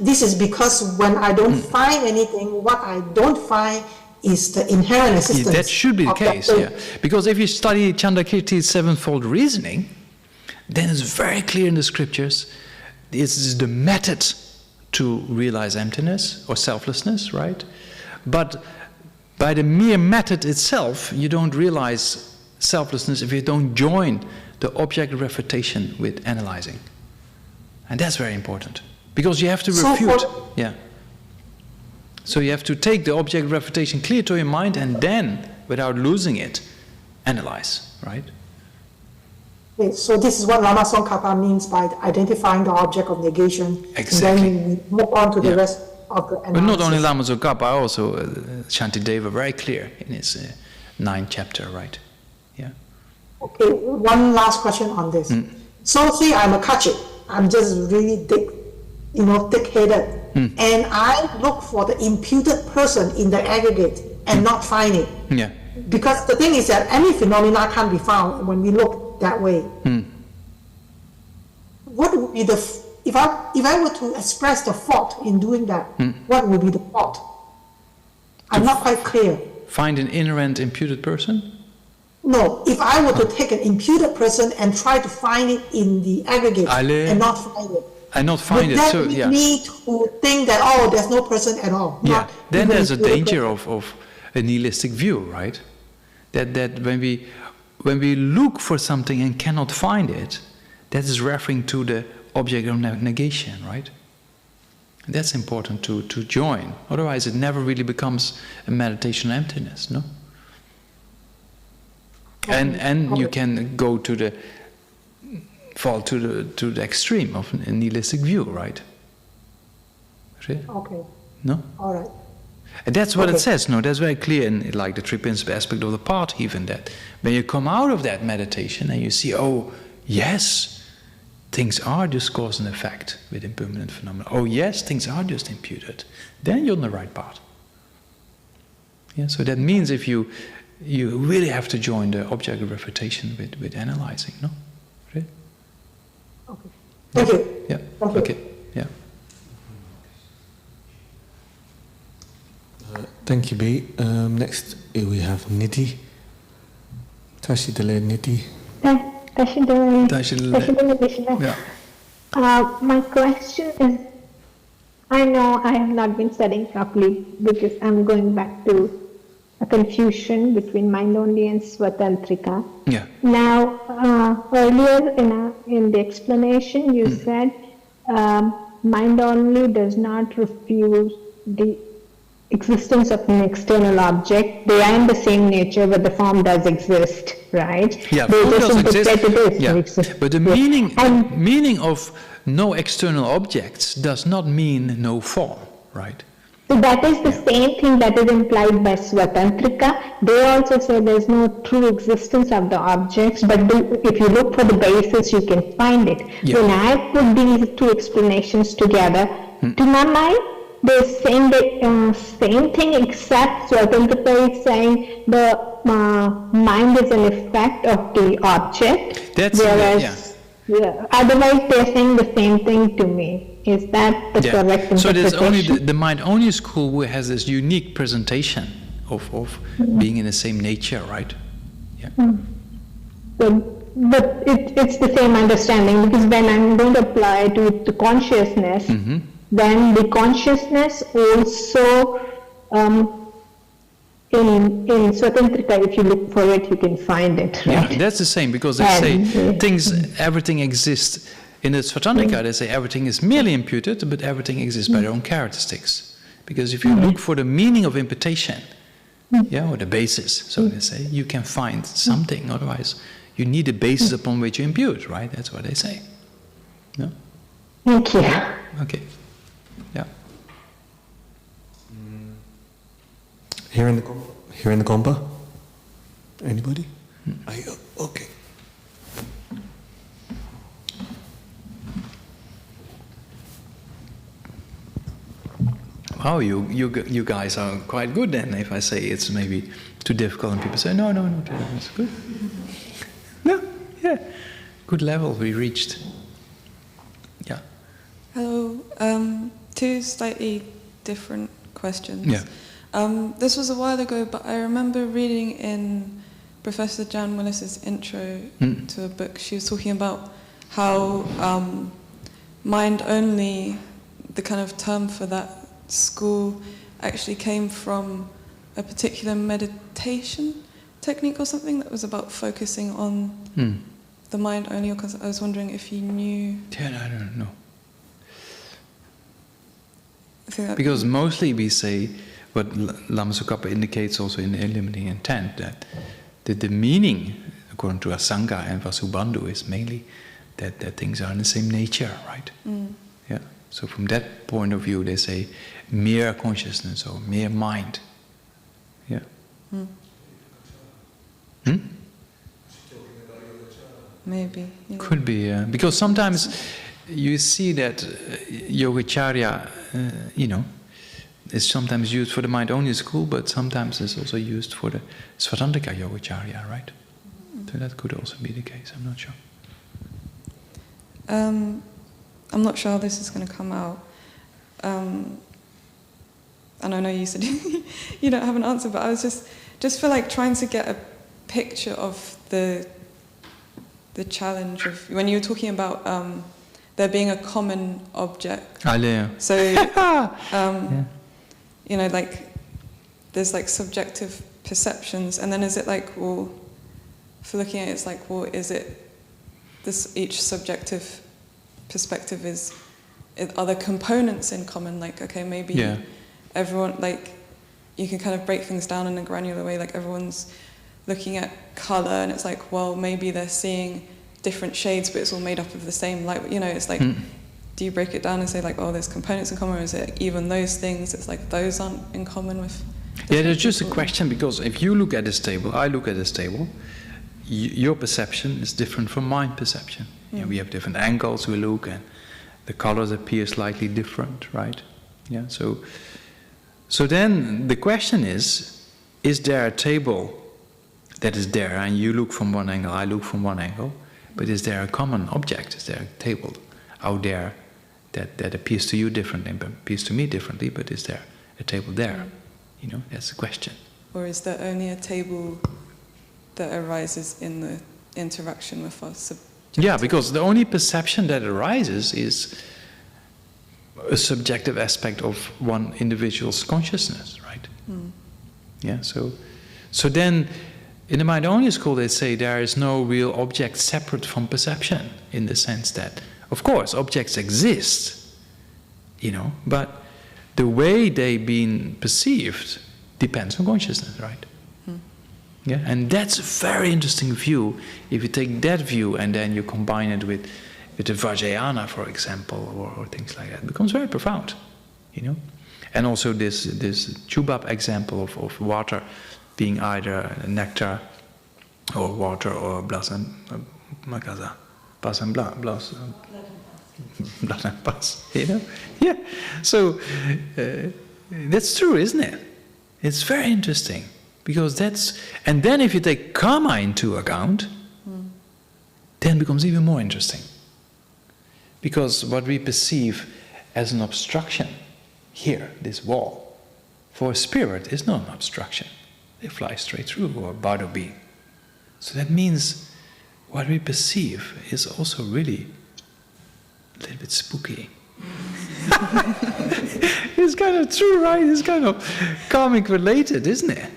C: when I don't find anything, what I don't find is the inherent existence.
A: That should be the case, yeah. Because if you study Chandrakirti's sevenfold reasoning, then it's very clear in the scriptures, this is the method to realize emptiness or selflessness, right? But by the mere method itself, you don't realize selflessness if you don't join the object of refutation with analyzing. And that's very important. Because you have to refute. So you have to take the object of refutation clear to your mind and then, without losing it, analyze, right?
C: Okay, so this is what Lama Tsongkhapa means by identifying the object of negation.
A: Exactly.
C: And then we move on to the rest of the analysis.
A: But not only Lama Tsongkhapa, also Shantideva, very clear in his 9th chapter, right? Yeah.
C: Okay, one last question on this. So say I'm a kachik, I'm just really thick-headed, and I look for the imputed person in the aggregate and not find it.
A: Yeah.
C: Because the thing is that any phenomena can't be found when we look that way. What would be if I were to express the fault in doing that, what would be the fault? I'm not quite clear.
A: Find an inherent imputed person?
C: No, if I were to take an imputed person and try to find it in the aggregate and not find it, would that lead me to think that, there's no person at all?
A: Yeah, then there's a danger of a nihilistic view, right? That when we look for something and cannot find it, that is referring to the object of negation, right? And that's important to join. Otherwise, it never really becomes a meditation emptiness, no? And you can go fall to the extreme of a nihilistic view, right?
C: Okay.
A: No?
C: All right.
A: And that's what it says, no? That's very clear in like the three principal aspect of the path, even that when you come out of that meditation and you see, yes, things are just cause and effect with impermanent phenomena. Oh yes, things are just imputed. Then you're on the right path. Yeah. So that means if you really have to join the object of refutation with analyzing, no? Right?
C: Okay. Thank you.
A: Yeah.
C: Thank you.
A: Okay. Yeah.
B: Thank you, B. Next we have Nidhi. Tashidale Nidhi.
D: Tashidale.
A: Yeah.
D: My question is, I know I have not been studying properly because I'm going back to a confusion between mind only and swatantrika.
A: Yeah.
D: Now, earlier in the explanation, you said mind only does not refuse the existence of an external object. They are in the same nature, but the form does exist, right?
A: Yeah,
D: they
A: form
D: just
A: does exist.
D: Yeah.
A: But the meaning of no external objects does not mean no form, right?
D: So that is the same thing that is implied by Swatantrika. They also say there is no true existence of the objects, but if you look for the basis, you can find it.
A: Yeah.
D: When I put these two explanations together, to my mind, they're saying the same thing, except Swatantrika is saying the mind is an effect of the object.
A: That's
D: whereas, otherwise they're saying the same thing to me. Is that the correct interpretation?
A: So there's only the mind-only school who has this unique presentation of being in the same nature, right? Yeah.
D: But it's the same understanding, because when I'm going to apply to the consciousness, then the consciousness also in Swatantrika, if you look for it, you can find it, right?
A: Yeah, that's the same, because they say everything exists. In the Swatantrika, they say everything is merely imputed, but everything exists by their own characteristics. Because if you look for the meaning of imputation, or the basis, so they say, you can find something. Otherwise, you need a basis upon which you impute, right? That's what they say. No?
D: Thank you.
A: Okay. Yeah.
B: Here in the Gompa? Anybody? Okay.
A: Wow, you guys are quite good then. If I say it's maybe too difficult, and people say no, it's good. No, yeah, good level we reached. Yeah.
E: Hello. Two slightly different questions.
A: Yeah.
E: This was a while ago, but I remember reading in Professor Jan Willis's intro to a book. She was talking about how mind only, the kind of term for that school, actually came from a particular meditation technique or something that was about focusing on the mind only. Because I was wondering if you knew.
A: Yeah, I don't know. Because mostly we say what Lama Tsongkhapa indicates also in the limiting intent, that the meaning, according to Asanga and Vasubandhu, is mainly that things are in the same nature, right? Yeah. So from that point of view, they say mere consciousness or mere mind. Yeah.
E: Maybe. Yeah.
A: Could be, because sometimes you see that Yogacharya, is sometimes used for the mind-only school, but sometimes it's also used for the Svatantika Yogacharya, right? So that could also be the case, I'm not sure.
E: I'm not sure how this is going to come out. And I know you said you don't have an answer, but I was just feel like trying to get a picture of the challenge of when you were talking about there being a common object. So, like there's like subjective perceptions, and then is it like, well, for looking at it, it's like, well, is it this each subjective perspective are there components in common? Like, okay, maybe everyone, like, you can kind of break things down in a granular way, like everyone's looking at colour, and it's like, well, maybe they're seeing different shades, but it's all made up of the same light. It's like, do you break it down and say like, oh, there's components in common, or is it even those things? It's like those aren't in common with.
A: Yeah, there's just a question, because if you look at this table, I look at this table, your perception is different from my perception. Yeah, we have different angles we look, and the colors appear slightly different, right? Yeah. So then the question is there a table that is there, and you look from one angle, I look from one angle, but is there a common object? Is there a table out there that appears to you differently and appears to me differently, but is there a table there? That's the question.
E: Or is there only a table that arises in the interaction with our subjective?
A: Yeah, because the only perception that arises is a subjective aspect of one individual's consciousness, right? Yeah, so then in the mind-only school they say there is no real object separate from perception, in the sense that, of course, objects exist, but the way they've been perceived depends on consciousness, right? Yeah, and that's a very interesting view. If you take that view and then you combine it with the Vajrayana, for example, or things like that, it becomes very profound, And also this Chubab example of water being either nectar or water or blood and pus, Yeah. So that's true, isn't it? It's very interesting. Because and then if you take karma into account, then it becomes even more interesting. Because what we perceive as an obstruction here, this wall, for a spirit is not an obstruction. They fly straight through, or Bardo being. So that means what we perceive is also really a little bit spooky. It's kind of true, right? It's kind of karmic related, isn't it?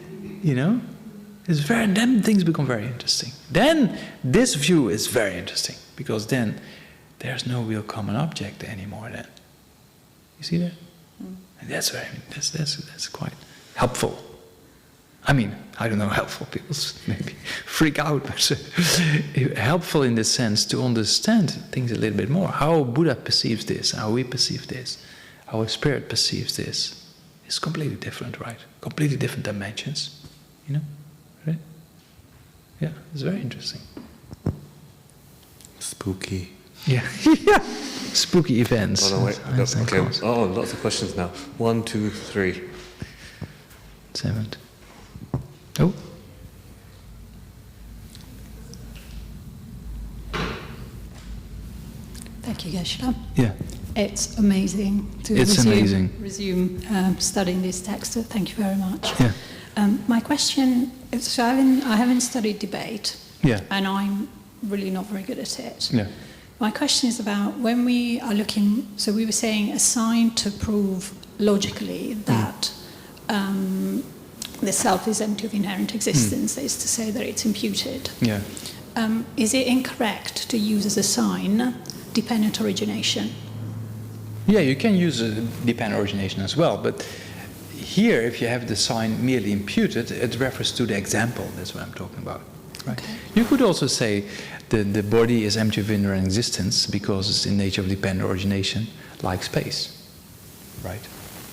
A: Then things become very interesting. Then this view is very interesting, because then there's no real common object anymore. Then you see that, and that's quite helpful. I mean, I don't know, helpful. People maybe freak out, but helpful in the sense to understand things a little bit more. How Buddha perceives this, how we perceive this, how a spirit perceives this, is completely different, right? Completely different dimensions, you know? Right? Yeah, it's very interesting.
B: Spooky.
A: Yeah, yeah. Spooky events.
B: Oh, no, wait. Okay. Oh, lots of questions now. 1, 2, 3.
A: 7. Oh.
F: Thank you, Geshe-la.
A: Yeah.
F: It's amazing to resume studying this text. So thank you very much.
A: Yeah.
F: My question is, so I haven't studied debate, and I'm really not very good at it.
A: Yeah.
F: My question is about when we are looking, so we were saying a sign to prove logically that the self is empty of inherent existence is to say that it's imputed.
A: Yeah.
F: Is it incorrect to use as a sign dependent origination?
A: Yeah, you can use a dependent origination as well, but here, if you have the sign merely imputed, it refers to the example. That's what I'm talking about. Right? Okay. You could also say the body is empty of inherent existence because it's in nature of dependent origination, like space. Right?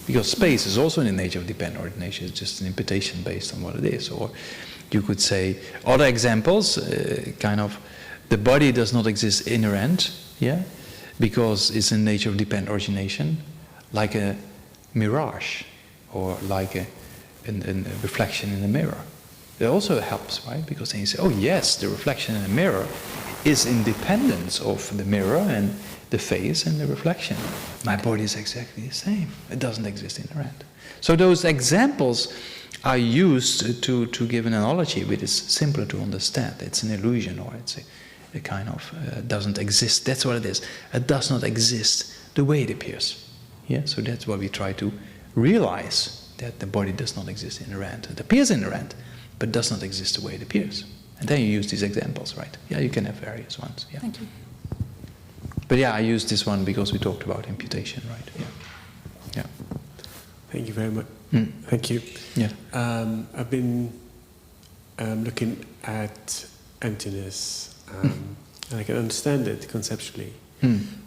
A: Because space is also in the nature of dependent origination. It's just an imputation based on what it is. Or you could say other examples, kind of, the body does not exist inherent, yeah, because it's in nature of dependent origination, like a mirage, or like a reflection in a mirror. It also helps, right? Because then you say, oh yes, the reflection in the mirror is independent of the mirror and the face and the reflection. My body is exactly the same. It doesn't exist inherent. So those examples are used to give an analogy which is simpler to understand. It's an illusion, or it's a kind of doesn't exist. That's what it is. It does not exist the way it appears. Yeah. So that's why we try to realize that the body does not exist inherent. It appears inherent, but does not exist the way it appears. And then you use these examples, right? Yeah, you can have various ones. Yeah.
F: Thank you.
A: But yeah, I used this one because we talked about imputation, right? Yeah. Yeah.
B: Thank you very much. Thank you.
A: Yeah.
B: I've been looking at emptiness, and I can understand it conceptually,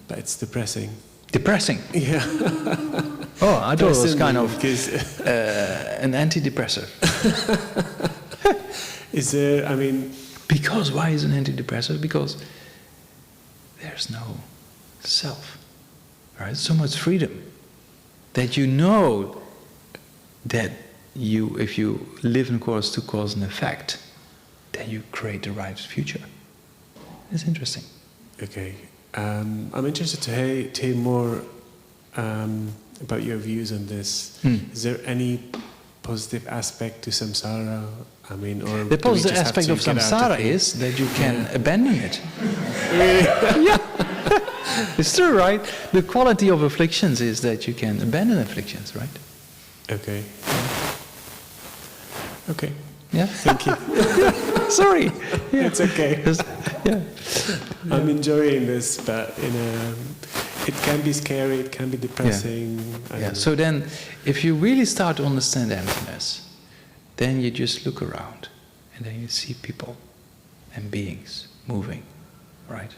B: but it's depressing.
A: Depressing?
B: Yeah.
A: Oh, I thought it was kind of an antidepressant.
B: Is there, I mean...
A: Because, why is it an antidepressant? Because there's no self, right? So much freedom that you know that if you live in accordance to cause and effect, then you create the right future. It's interesting.
B: Okay. I'm interested to hear more about your views on this. Is there any positive aspect to samsara? I mean, or
A: the positive aspect of samsara is that you can abandon it. Really? Yeah. It's true, right? The quality of afflictions is that you can abandon afflictions, right?
B: Okay. Okay.
A: Yeah.
B: Thank you.
A: Sorry. Yeah.
B: It's okay.
A: Yeah.
B: I'm enjoying this, but it can be scary. It can be depressing.
A: Yeah. So then, if you really start to understand emptiness, then you just look around, and then you see people and beings moving, right?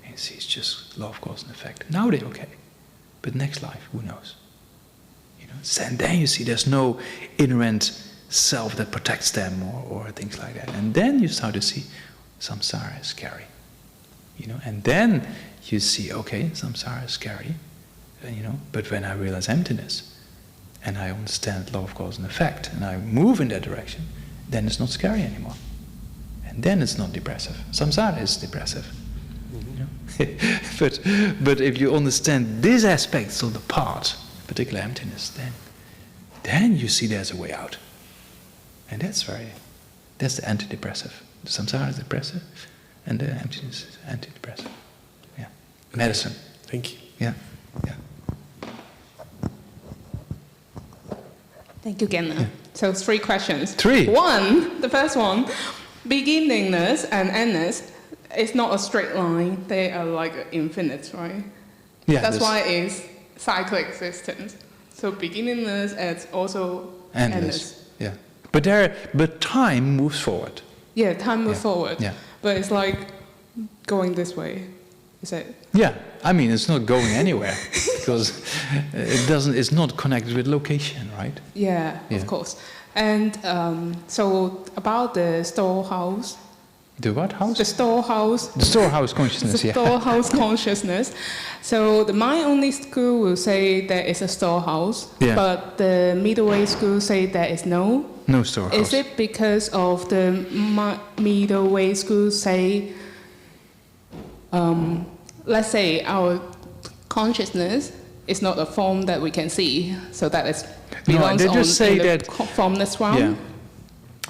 A: And you see it's just law of cause and effect. Now they're okay, but next life, who knows? You know. And then you see there's no inherent self that protects them or things like that. And then you start to see samsara is scary. You know, and then you see, okay, samsara is scary, you know, but when I realize emptiness and I understand law of cause and effect and I move in that direction, then it's not scary anymore. And then it's not depressive. Samsara is depressive. You know? but if you understand these aspects of the path, particular emptiness, then you see there's a way out. And that's the antidepressive. The samsara is depressive, and the emptiness is antidepressive. Yeah. Medicine.
B: Thank you.
A: Yeah. Yeah.
G: Thank you, Genna. Yeah. So 3 questions.
A: 3?
G: The first one, beginningness and endness is not a straight line. They are like infinite, right?
A: Yeah.
G: That's why it's cyclic existence. So beginningness is also endless.
A: Yeah. But time moves forward.
G: Yeah, time moves forward.
A: Yeah.
G: But it's like going this way. Is it?
A: Yeah, I mean, it's not going anywhere because it's not connected with location, right?
G: Yeah, of course. And so about the storehouse.
A: The what house?
G: The storehouse.
A: The storehouse consciousness,
G: The storehouse consciousness. So the mind-only school will say there is a storehouse, but the middle way school say there is no storehouse. Is it because of the middle way school say, let's say our consciousness is not a form that we can see, so that is belongs
A: they just say
G: in
A: that
G: the formless realm?
A: Yeah.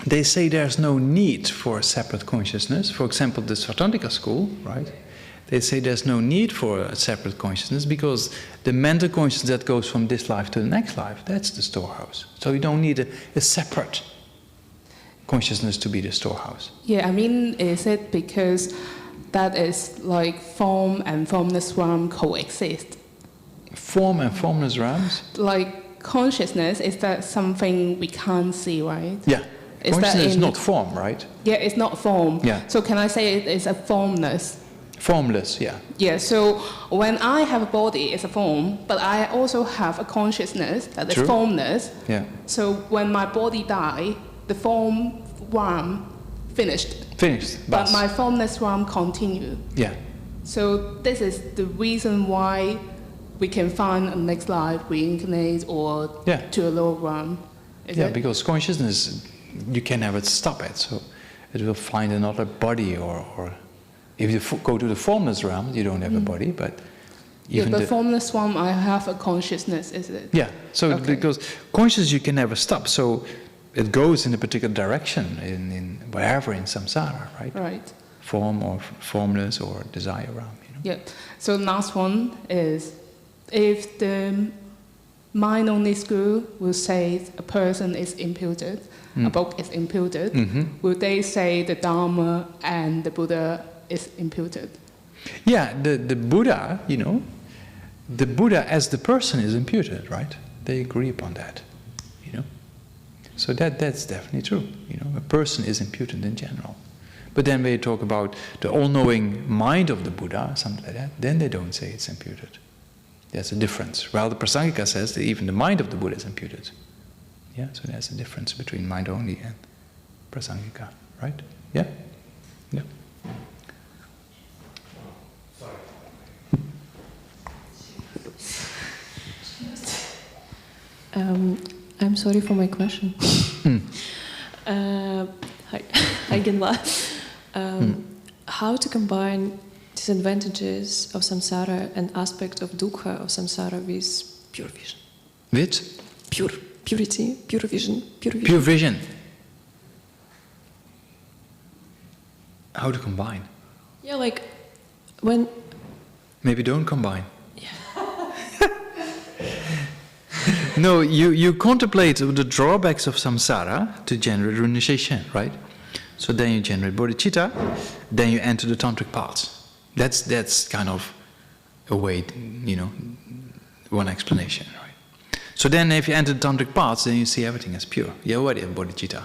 A: They say there's no need for a separate consciousness. For example, the Svatantika school, right? They say there's no need for a separate consciousness because the mental consciousness that goes from this life to the next life, that's the storehouse. So you don't need a separate consciousness to be the storehouse.
G: Yeah, I mean, is it because that is like form and formless realm coexist?
A: Form and formless realms?
G: Like consciousness, is that something we can't see, right?
A: Yeah. Consciousness is not form, right?
G: Yeah, it's not form.
A: Yeah.
G: So can I say it is a formless?
A: Formless, yeah.
G: Yeah, so when I have a body, it's a form, but I also have a consciousness that is formless.
A: Yeah.
G: So when my body dies, the form realm finished.
A: But
G: my formless realm continue.
A: Yeah.
G: So this is the reason why we can find a next life, reincarnate, or to a lower realm. Is it?
A: Because consciousness, you can never stop it, so it will find another body, or if you go to the formless realm, you don't have a body, but even
G: the formless realm, I have a consciousness, is it?
A: Yeah, so because consciousness you can never stop, so it goes in a particular direction, in wherever in samsara, right?
G: Right.
A: Form or formless or desire realm, you know?
G: Yeah, so last one is, if the mind-only school will say a person is imputed, a book is imputed, will they say the Dharma and the Buddha is imputed?
A: Yeah, the Buddha, you know, the Buddha as the person is imputed, right? They agree upon that, you know. So that's definitely true, you know, a person is imputed in general. But then when you talk about the all-knowing mind of the Buddha, something like that, then they don't say it's imputed. There's a difference. Well, the Prasangika says that even the mind of the Buddha is imputed. Yeah, so there's a difference between mind only and Prasangika, right? Yeah? Yeah.
H: I'm sorry for my question. Hi, Ginla. How to combine disadvantages of samsara and aspect of dukkha of samsara with pure vision?
A: With?
H: Purity, pure vision.
A: Pure vision. How to combine?
H: Yeah, like when...
A: Maybe don't combine. No, you contemplate the drawbacks of samsara to generate renunciation, right? So then you generate bodhicitta, then you enter the tantric paths. That's kind of a way, you know, one explanation, right? So then if you enter the tantric paths, then you see everything as pure. You already have bodhicitta.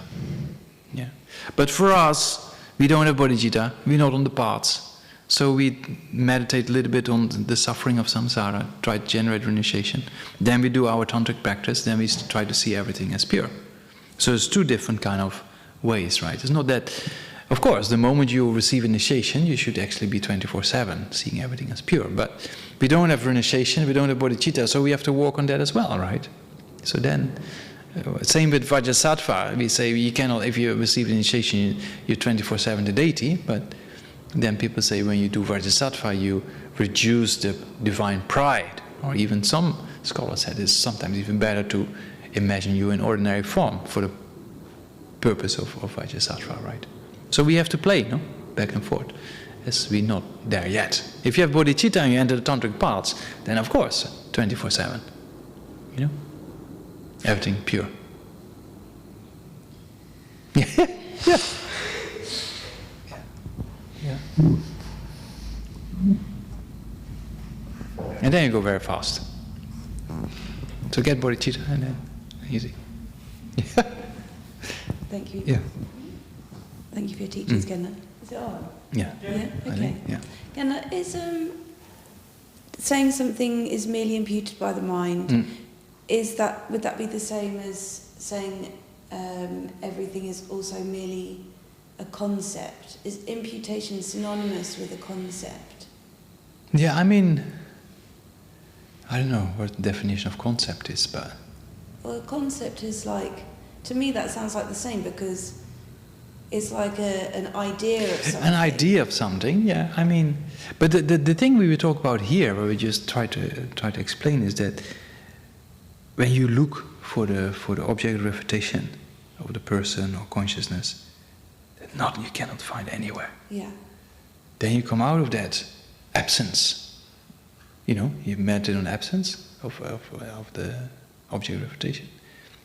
A: Yeah. But for us, we don't have bodhicitta, we're not on the paths. So we meditate a little bit on the suffering of samsara, try to generate renunciation. Then we do our tantric practice, then we try to see everything as pure. So it's two different kind of ways, right? It's not that, of course, the moment you receive initiation, you should actually be 24/7, seeing everything as pure. But we don't have renunciation, we don't have bodhicitta, so we have to work on that as well, right? So then, same with Vajrasattva, we say you cannot, if you receive initiation, you're 24/7 to deity, but then people say when you do Vajrasattva, you reduce the divine pride. Or even some scholars said it's sometimes even better to imagine you in ordinary form for the purpose of Vajrasattva, right? So we have to play, no? Back and forth, as we're not there yet. If you have bodhicitta and you enter the tantric paths, then of course, 24/7, you know? Everything pure. Yeah. Yeah. Yeah. And then you go very fast. So get bodhicitta and then easy.
I: Thank you.
A: Yeah.
I: Thank you for your teachings, Ginla. Is it on?
A: Yeah.
I: Yeah.
A: I
I: Okay.
A: think, yeah.
I: And is saying something is merely imputed by the mind? Would that be the same as saying everything is also merely a concept? Is imputation synonymous with a concept?
A: Yeah, I mean, I don't know what the definition of concept is, but...
I: Well, a concept is like, to me that sounds like the same, because it's like an idea of something.
A: An idea of something, yeah. I mean, but the thing we will talk about here, where we just try to explain, is that when you look for the object of refutation of the person or consciousness, that you cannot find anywhere.
I: Yeah.
A: Then you come out of that absence. You know, you meditate on absence of the object of refutation.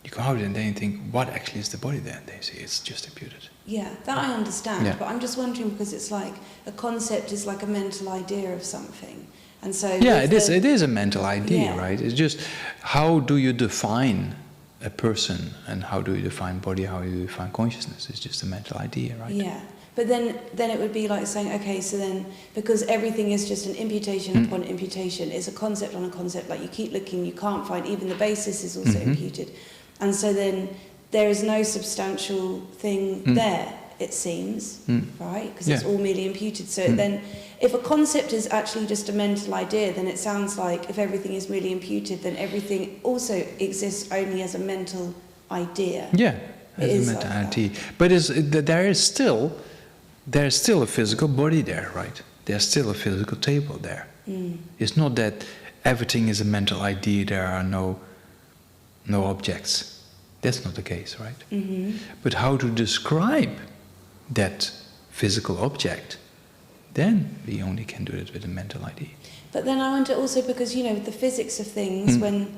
A: You come out of it and then you think, what actually is the body then? They say it's just imputed.
I: Yeah, that I understand,
A: Yeah.
I: but I'm just wondering, because it's like a concept is like a mental idea of something, and so
A: Yeah, it is a mental idea,
I: Yeah.
A: right? It's just, how do you define a person, and how do you define body, how do you define consciousness? It's just a mental idea, right?
I: Yeah, but then it would be like saying, okay, so then, because everything is just an imputation upon imputation, it's a concept on a concept, like you keep looking, you can't find, even the basis is also imputed. And so then there is no substantial thing there, it seems, right? Because it's all merely imputed. So then, if a concept is actually just a mental idea, then it sounds like if everything is merely imputed, then everything also exists only as a mental idea.
A: Yeah,
I: It
A: as
I: is
A: a
I: like
A: mental idea. But there's still a physical body there, right? There's still a physical table there. It's not that everything is a mental idea, there are no objects. That's not the case, right? But how to describe that physical object, then we only can do it with a mental idea.
I: But then I wonder also, because, you know, with the physics of things, when,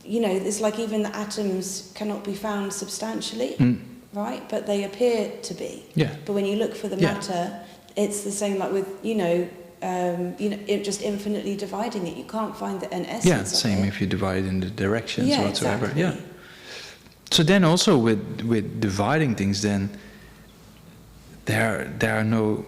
I: you know, it's like even the atoms cannot be found substantially, right? But they appear to be.
A: Yeah.
I: But when you look for the matter, it's the same like with, it just infinitely dividing it. You can't find an essence
A: Yeah,
I: of
A: same
I: it.
A: if you divide it into directions
I: Yeah,
A: whatsoever.
I: exactly.
A: Yeah. So then also with dividing things, then there are no,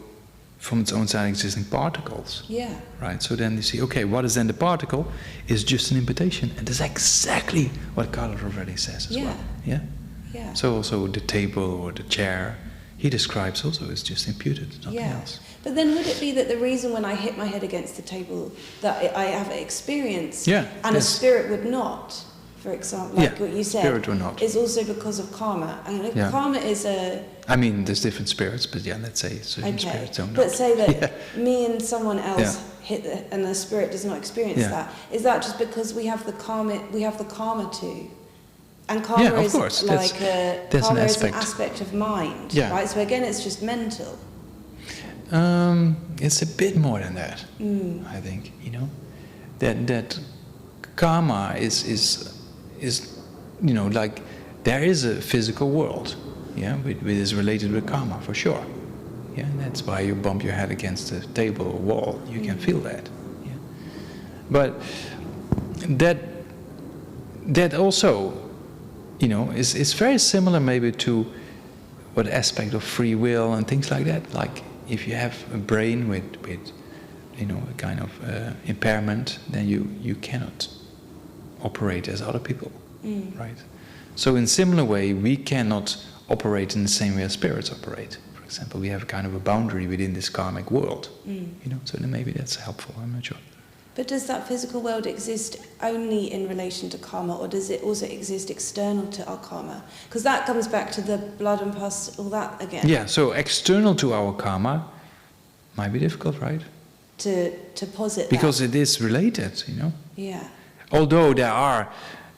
A: from its own side, existing particles.
I: Yeah.
A: Right. So then you see, okay, what is then the particle? Is just an imputation, and that's exactly what Carlos already says as well. Yeah.
I: Yeah.
A: So also the table or the chair, he describes also it's just imputed, nothing else.
I: But then would it be that the reason when I hit my head against the table that I have experience and a spirit would not, for example, like what you said,
A: spirit or not,
I: is also because of karma? And if karma is a...
A: I mean, there's different spirits, but let's say certain spirits don't know.
I: But say that me and someone else hit and the spirit does not experience that. Is that just because we have the karma too? And karma is like karma is an aspect of mind, right? So again, it's just mental.
A: It's a bit more than that. I think, that karma is like there is a physical world, which is related with karma for sure. Yeah, and that's why you bump your head against a table or wall. You can feel that. Yeah, but that also, is very similar maybe to what aspect of free will and things like that. Like if you have a brain with a kind of impairment, then you cannot operate as other people, right? So in similar way, we cannot operate in the same way as spirits operate. For example, we have a kind of a boundary within this karmic world, so then maybe that's helpful, I'm not sure.
I: But does that physical world exist only in relation to karma, or does it also exist external to our karma? Because that comes back to the blood and pus, all that again.
A: Yeah, so external to our karma might be difficult, right?
I: To posit
A: because
I: that.
A: It is related,
I: Yeah.
A: Although there are,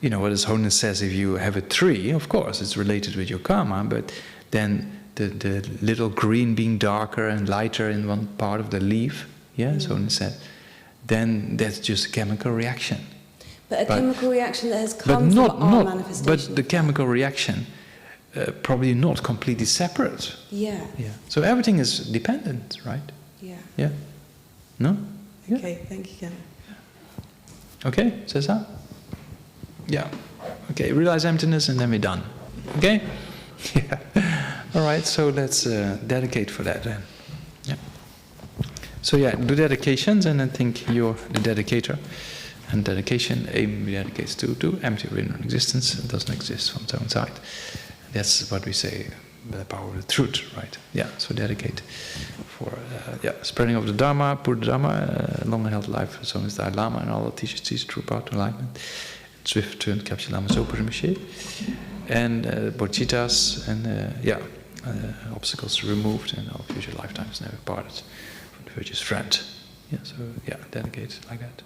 A: what His Holiness says, if you have a tree, of course, it's related with your karma, but then the little green being darker and lighter in one part of the leaf, His Holiness said, then that's just a chemical reaction.
I: But chemical reaction that has come from our manifestation.
A: But the chemical reaction, probably not completely separate.
I: Yeah.
A: Yeah. So everything is dependent, right?
I: Yeah.
A: Yeah. No? Yeah.
I: Okay, thank you, Ken.
A: Okay, Cesar? Yeah. Okay, realize emptiness and then we're done. Okay? Yeah. All right, so let's dedicate for that then. So yeah, do dedications, and I think you're the dedicator. And dedication, aim dedicates to empty original existence. It doesn't exist from its own side. That's what we say, the power of the truth, right? Yeah, so dedicate for spreading of the Dharma, Buddha Dharma, long and healthy life, so is Dalai Lama and all the teachers teach true path to enlightenment. Swift return to capture Lama's open mission. And bodhicittas, and obstacles removed, and all future lifetimes never parted from the virtuous friend. Yeah, so dedicate like that.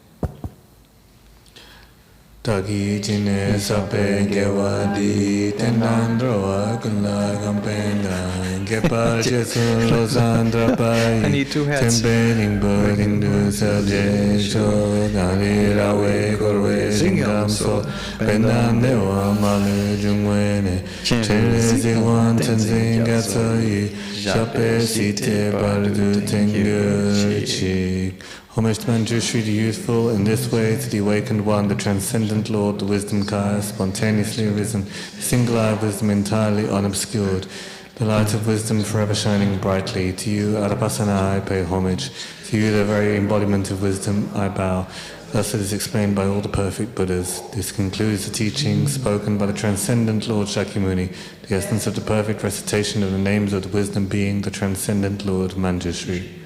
B: Taki jine sape gewadi tenandroa kunla kampenda gepa jesu losandra pai tempening burning du selje sho gari rawe korwe singam so pendande wa malu jungwene chenre zingwan tenzing gatsai shape site bardu tengu chik. Homage to Manjushri, the youthful, in this way to the awakened one, the transcendent Lord, the wisdom Kaya, spontaneously arisen, the single-eyed wisdom entirely unobscured, the light of wisdom forever shining brightly. To you, Arapasana, I pay homage. To you, the very embodiment of wisdom, I bow. Thus it is explained by all the perfect Buddhas. This concludes the teaching spoken by the transcendent Lord Shakyamuni, the essence of the perfect recitation of the names of the wisdom being the transcendent Lord Manjushri.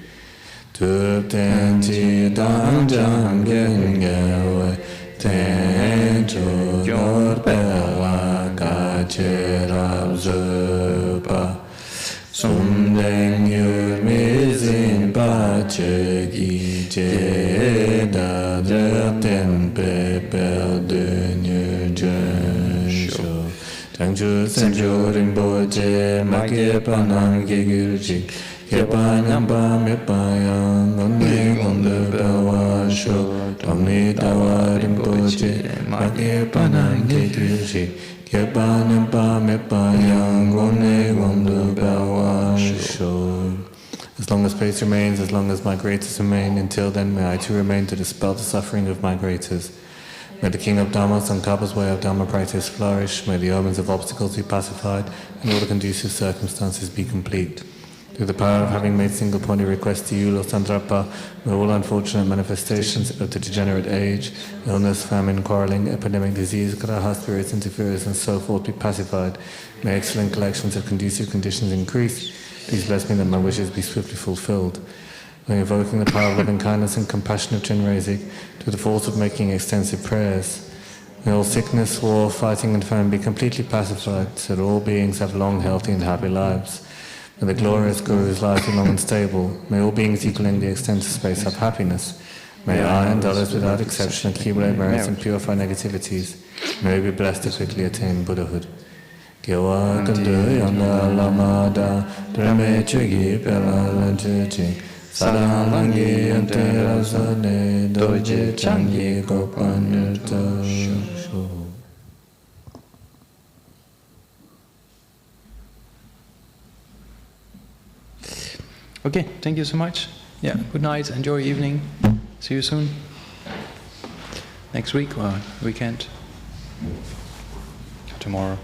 B: Ten chi dang jang gen ge ten chu yor pe wa ga che rab zu pa sum deng yu mi zin pa che gi che da dre ten pe pe de nyu jen shu dang chu sen chu rin bo che ma ge pa nang ge gyur chi Kepa nyamba mepa yang Ngonde ngonde bawa sho Tomni tawa rinpoche Ma kepa nange kyushi Kepa nyamba mepa yang Ngonde ngonde bawa sho. As long as space remains, as long as migrators remain, until then may I too remain to dispel the suffering of migrators. May the King of Dharma, Tsongkhapa's way of Dharma practice flourish, may the omens of obstacles be pacified, and all the conducive circumstances be complete. Through the power of having made single-pointed requests to you, Lord Sandrapa, may all unfortunate manifestations of the degenerate age, illness, famine, quarrelling, epidemic, disease, graha, spirits, interference, and so forth be pacified. May excellent collections of conducive conditions increase. Please bless me that my wishes be swiftly fulfilled. May invoking the power of loving kindness and compassion of Chenrezig, through the force of making extensive prayers. May all sickness, war, fighting, and famine be completely pacified, so that all beings have long, healthy, and happy lives. May the glorious Guru's life be long and stable. May all beings equaling the extent of space have happiness. May I and others without exception accumulate merits and purify negativities. May we be blessed to quickly attain Buddhahood. Gyewa kandu yanda lama da drame chugi pela lanchu ching sarang langi yante rasane doje changi gopan nirta shu.
A: Okay, thank you so much. Yeah, good night, enjoy your evening. See you soon. Next week or weekend. Tomorrow.